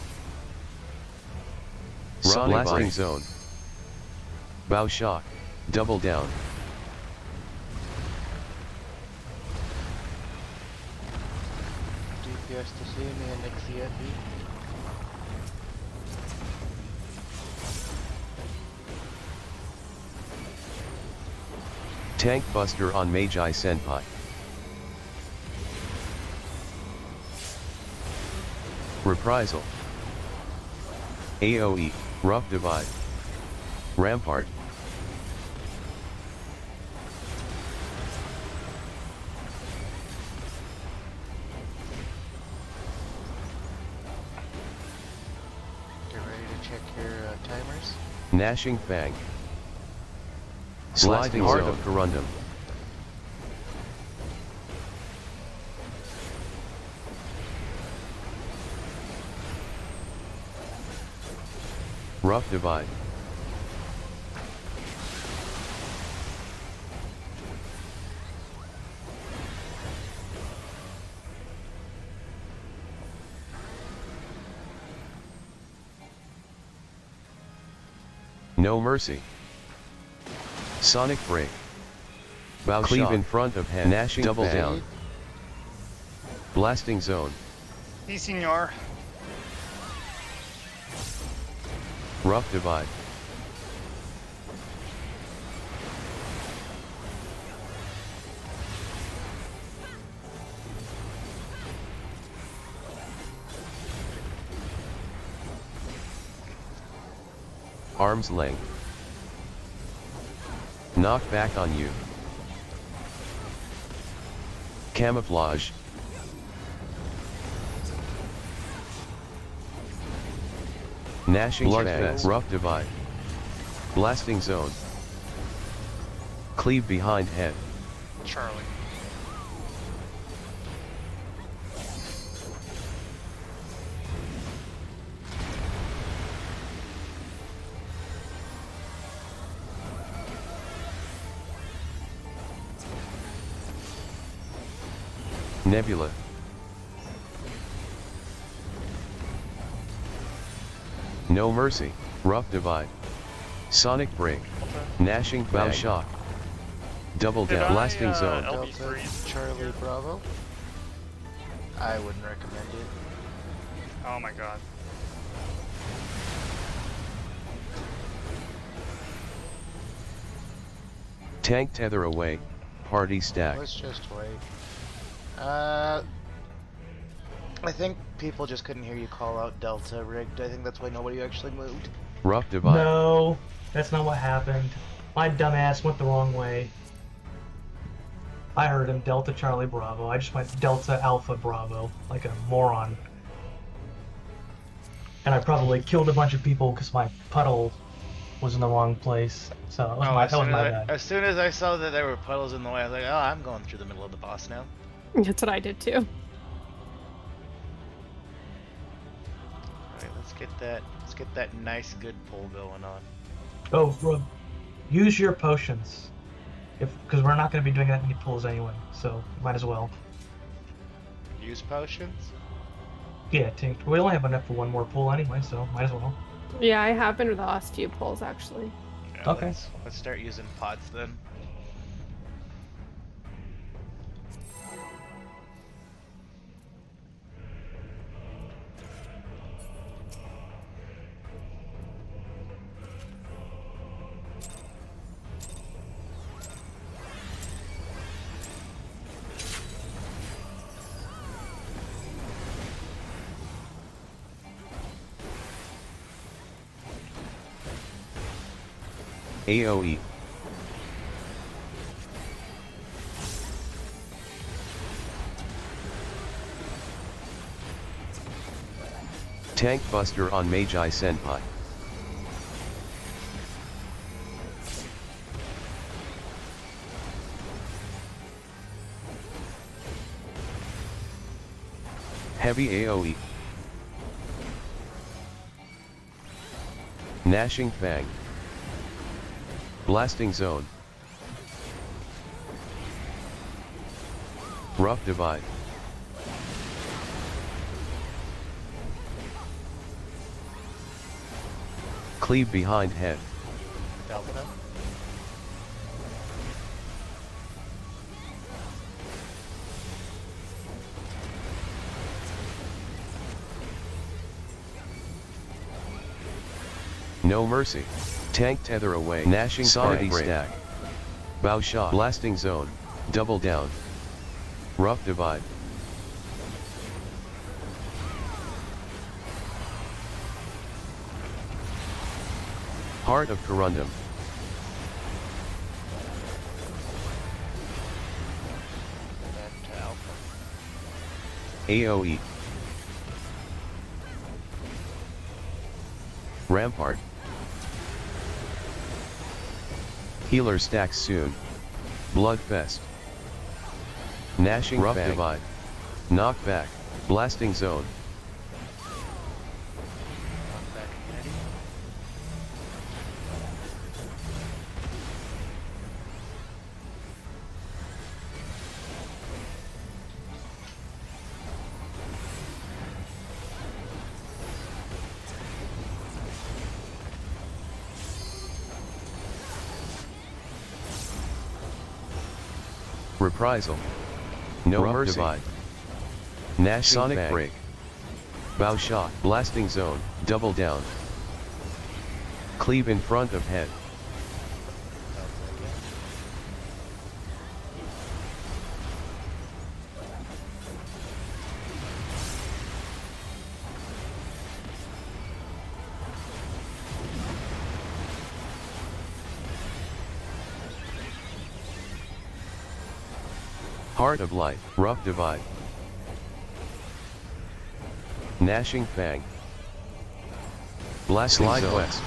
Sonic Blasting Break. Zone. Bow Shock. Double down. DPS to see me and FFXIV. Tank Buster on Magi Senpai. Reprisal. AoE. Rough Divide. Rampart. Get ready to check your timers. Gnashing Fang. Sliding Heart of Corundum. Rough Divide. No mercy. Sonic Break. Bow Cleave Shock. in front of head. Gnashing Double Fang. down. Blasting Zone. Si, senor. Rough Divide. Arm's length. Knock back on you. Camouflage. Gnashing Bloodfest. Rough Divide. Blasting Zone. Cleave behind head. Charlie. Nebula. No mercy. Rough Divide. Sonic Break. Gnashing Bow Fang. Shock. Double Did down. I, Blasting Zone. LB Delta freeze? Charlie Bravo. I wouldn't recommend it. Oh my god. Tank tether away. Party stack. Let's just wait. I think people just couldn't hear you call out Delta rigged. I think that's why nobody actually moved. Rough Divide. No, that's not what happened. My dumbass went the wrong way. I heard him Delta Charlie Bravo. I just went Delta Alpha Bravo, like a moron. And I probably killed a bunch of people because my puddle was in the wrong place. So that was my bad. As soon as I saw that there were puddles in the way, I was like, oh, I'm going through the middle of the boss now. That's what I did too. Alright, let's get that nice good pull going on. Oh, Rob, use your potions. Because we're not going to be doing that many pulls anyway, so might as well. Use potions? Yeah, we only have enough for one more pull anyway, so might as well. Yeah, I have been with the last few pulls actually. Yeah, Yeah, Okay. Let's start using pods then. AoE. Tank Buster on Magi Senpai. Heavy AoE. Gnashing Fang. Blasting Zone. Rough Divide. Cleave behind head. Delta. No Mercy. Tank Tether Away. Gnashing Sonic Stack. Bow Shot. Blasting Zone. Double Down. Rough Divide. Heart of Corundum. Then to Alpha. AoE. Rampart. Healer stacks soon. Bloodfest. Gnashing Rough Fang. Divide. Knockback. Blasting Zone. Knockback immunity. Reprisal. No Mercy. Divide. Gnashing Sonic Fang. Break. Bow Shot. Blasting Zone. Double Down. Cleave in front of head. Delta again. Heart of Light. Rough Divide. Gnashing Fang. Blasting Slide Zone. West.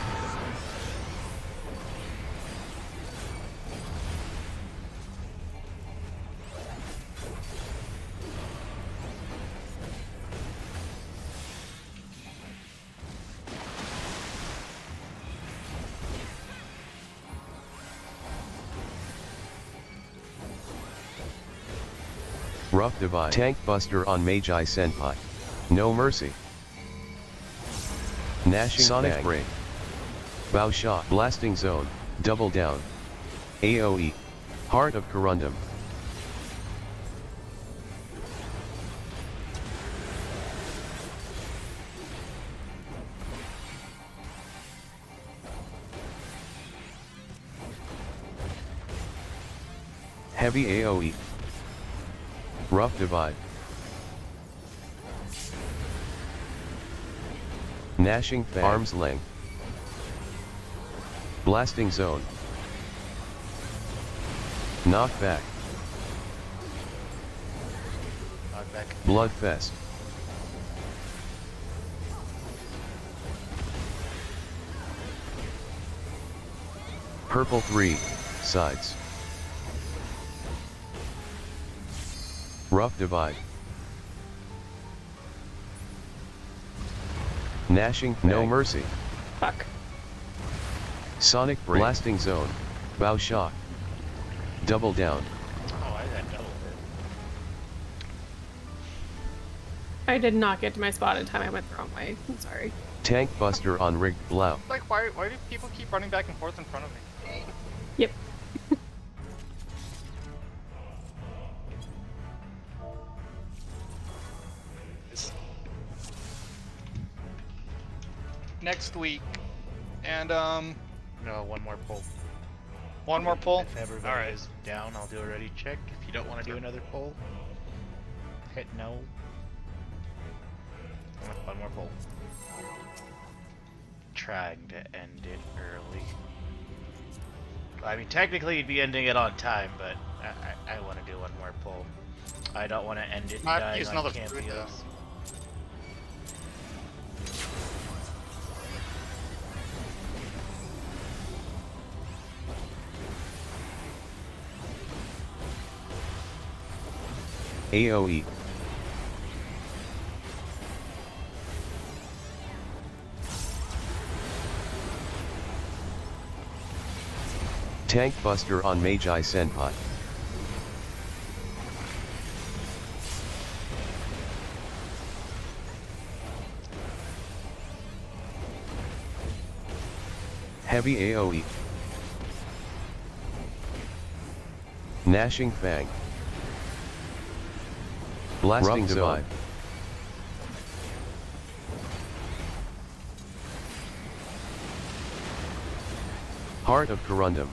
Rough Divide. Tank Buster on Magi Senpai. No Mercy. Gnashing Sonic Fang. Break. Bow Shot. Blasting Zone. Double Down. AoE. Heart of Corundum. Heavy AoE. Rough Divide. Gnashing Fang. Arm's Length. Blasting Zone. Knockback. Knockback. Bloodfest. Purple 3. Sides. Rough Divide. Gnashing Fang. No Mercy. Fuck. Sonic Break. Blasting Zone. Bow Shot. Double Down. Oh, I had double hit. I did not get to my spot in time. I went the wrong way. I'm sorry. Tank buster on rigged blau. Like, why do people keep running back and forth in front of me? Yep. Next week. And, No, one more pull. one more pull? If everybody Alright. is down, I'll do a ready check. If you don't want to do another pull, hit no. One more pull. Trying to end it early. I mean, technically you'd be ending it on time, but I want to do one more pull. I don't want to end it I have to dying use on another fruit, though. Campios. AoE. Tank buster on Magi Senpai. Heavy AoE. Gnashing Fang. Blasting Divide. Heart of Corundum.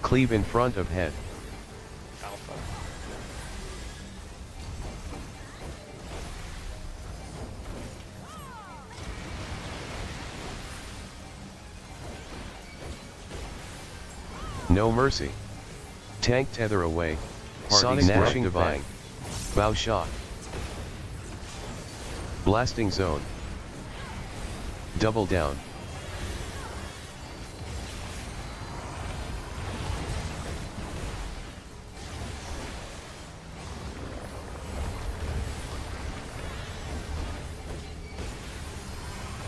Cleave in front of head. Alpha. No mercy. Tank tether away. Sonic Gnashing Fang. Bow shot. Blasting zone. Double down.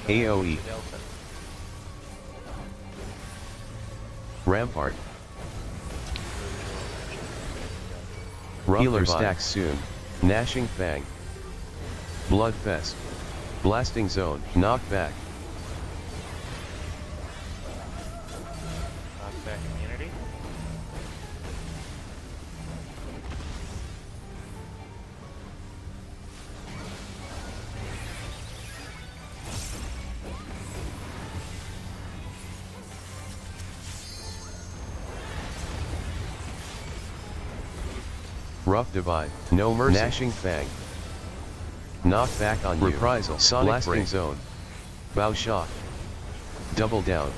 AoE. Delta. Rampart. Healer stacks soon. Gnashing Fang. Bloodfest. Blasting zone. Knockback. Knockback immunity. Rough divide. No mercy. Gnashing Fang. Knockback on you. Reprisal. Sonic Blasting break. Zone. Bow shot. Double down.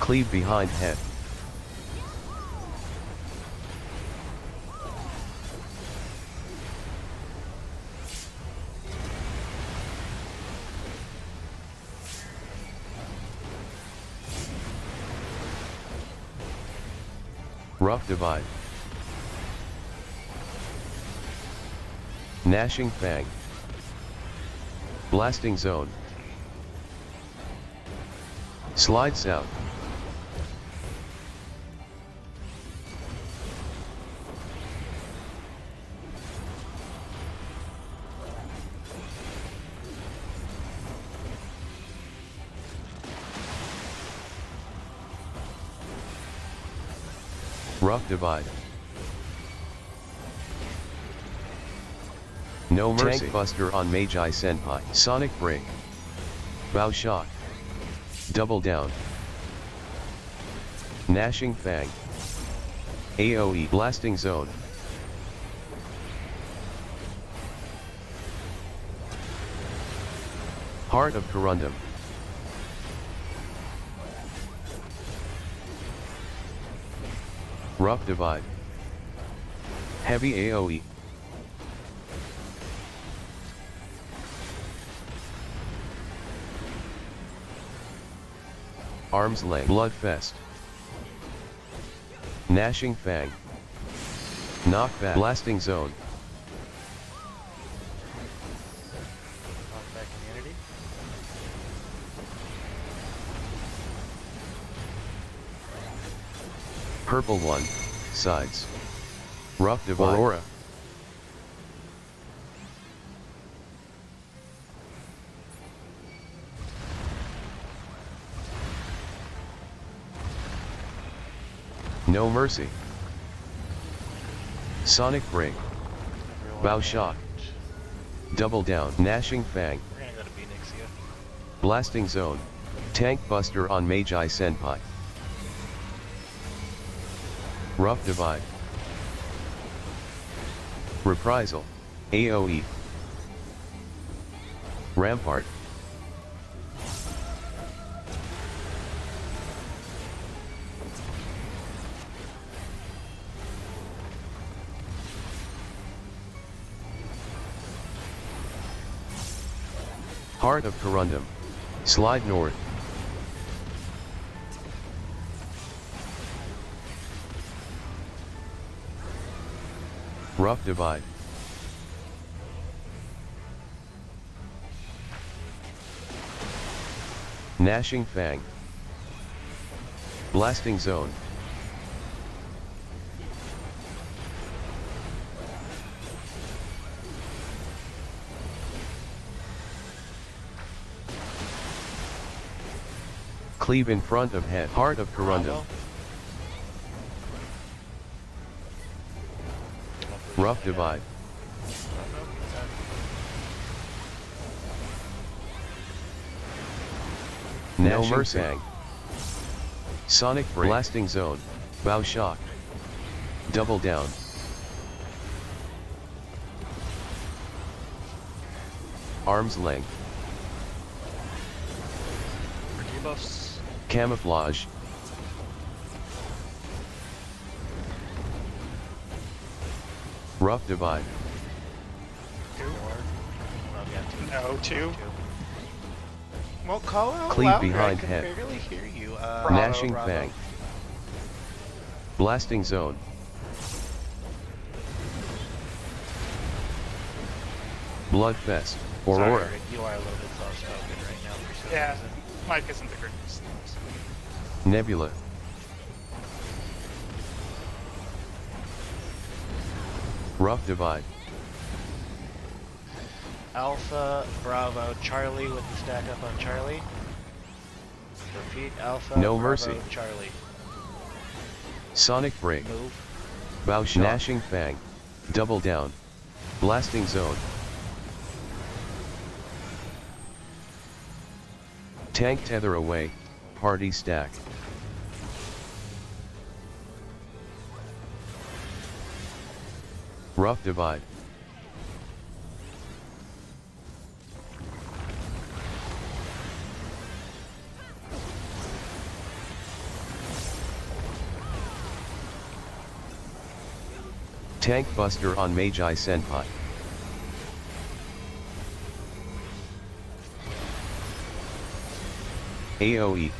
Cleave behind head. Rough divide. Gnashing Fang. Blasting zone. Slide south. Rough divide. No mercy. Tank buster on Magi Senpai. Sonic break. Bow shot. Double down. Gnashing Fang. AoE. Blasting zone. Heart of Corundum. Rough divide. Heavy AoE. Arm's length. Bloodfest. Gnashing Fang. Knockback. Blasting zone. Knockback immunity. Purple one. Sides. Rough Divide. Aurora. No Mercy. Sonic Break. Everyone Bow and- Shock. Double Down. Gnashing Fang. We're gonna go to Phoenix, yeah. Blasting Zone. Tank Buster on Magi Senpai. Rough Divide. Reprisal. AoE. Rampart. Heart of Corundum. Slide north. Rough Divide. Gnashing Fang. Blasting Zone. Cleave in front of head. Heart of Corundum. Rough Divide. No Mercy. Sonic Break. Blasting Zone. Bow Shock. Double Down. Arm's Length. For debuffs. Camouflage. Rough Divide. No, 2. Well, call out Cleave louder. behind I can head. barely hear you. Gnashing Bravo. Fang. Blasting Zone. Bloodfest. Aurora. Sorry, Rick, you are a little bit soft-spoken right now for some Yeah, reason. Mike isn't the greatest. Nebula. Rough Divide. Alpha, Bravo, Charlie with the stack up on Charlie. Repeat, Alpha, No Bravo, Mercy. Charlie. Sonic Break. Move. Bow Shock. Gnashing Fang. Double Down. Blasting Zone. Tank Tether Away. Party Stack. Rough Divide. Tank Buster on Magi Senpai. AoE.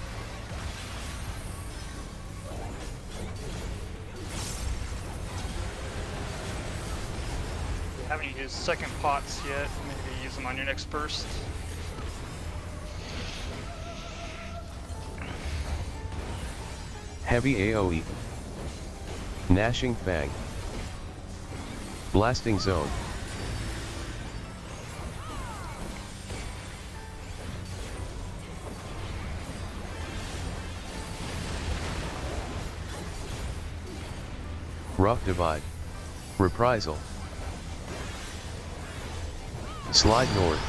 We haven't used second pots yet. Maybe use them on your next burst. Heavy AoE. Gnashing Fang. Blasting Zone. Rough Divide. Reprisal. Slide north.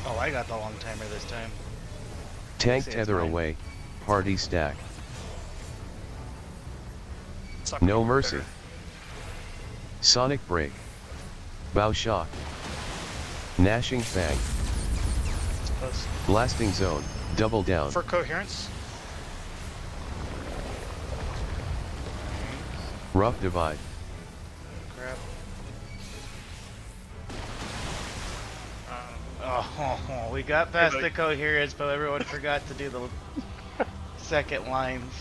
Oh, I got the long timer this time. Tank Say it's Tether fine. Away. Party Stack. It's not No gonna be Mercy. better. Sonic Break. Bow Shock. Gnashing Fang. Close. Blasting Zone. Double Down. For coherence, Rough Divide. Crap. um, Oh, we got past Hey, the buddy. coherence, but everyone forgot to do the second lines.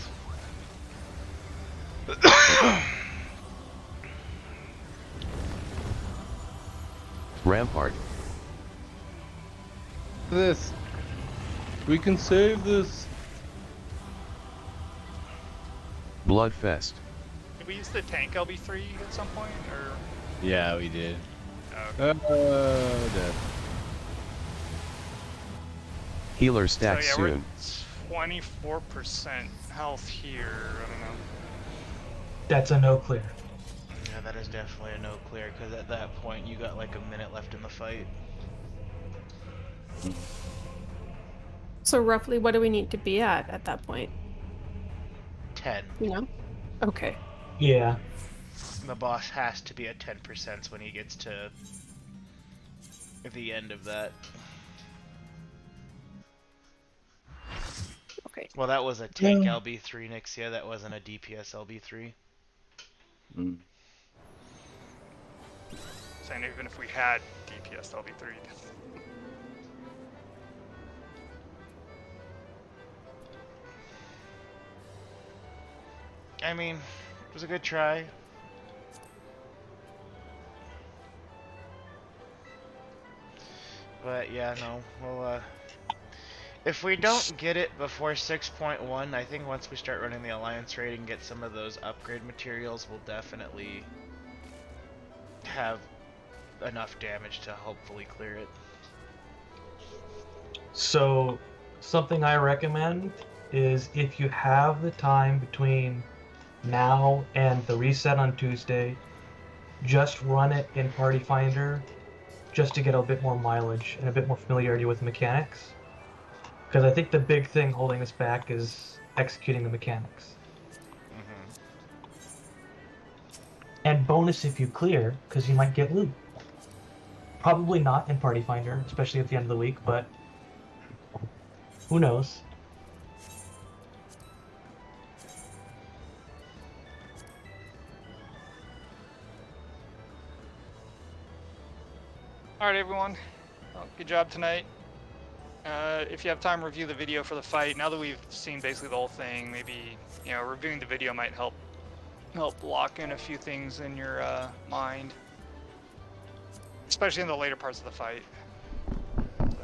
Rampart. This. We can save this. Bloodfest. Did we use the tank LB3 at some point, or? Yeah, we did. Oh, okay. Dead. Healer So stack yeah, we're soon. at 24% health here. I don't know. That's a no clear. Yeah, that is definitely a no clear, because at that point you got like a minute left in the fight. So roughly, what do we need to be at that point? 10. You know? Okay. Yeah. The boss has to be at 10% when he gets to the end of that. Okay. Well, that was a tank LB3, Nixia. That wasn't a DPS LB3. Mm. Saying even if we had DPS LB3. I mean, it was a good try. But yeah, no, we'll if we don't get it before 6.1, I think once we start running the Alliance raid and get some of those upgrade materials, we'll definitely have enough damage to hopefully clear it. So, something I recommend is if you have the time between now and the reset on Tuesday, just run it in Party Finder just to get a bit more mileage and a bit more familiarity with the mechanics. Because I think the big thing holding us back is executing the mechanics. And bonus if you clear, because you might get loot. Probably not in Party Finder, especially at the end of the week, but who knows? Alright, everyone. Well, good job tonight. If you have time, review the video for the fight. Now that we've seen basically the whole thing, maybe, you know, reviewing the video might help lock in a few things in your mind. Especially in the later parts of the fight. So.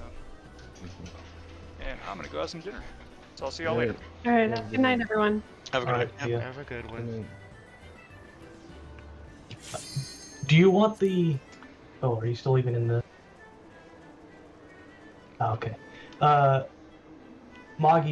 And I'm gonna go have some dinner. So I'll see y'all later. All right. Good night, everyone. Have a good Alright, night. yeah. Have a good one. Do you want the... Oh, are you still even in the... Oh, okay. Moggy,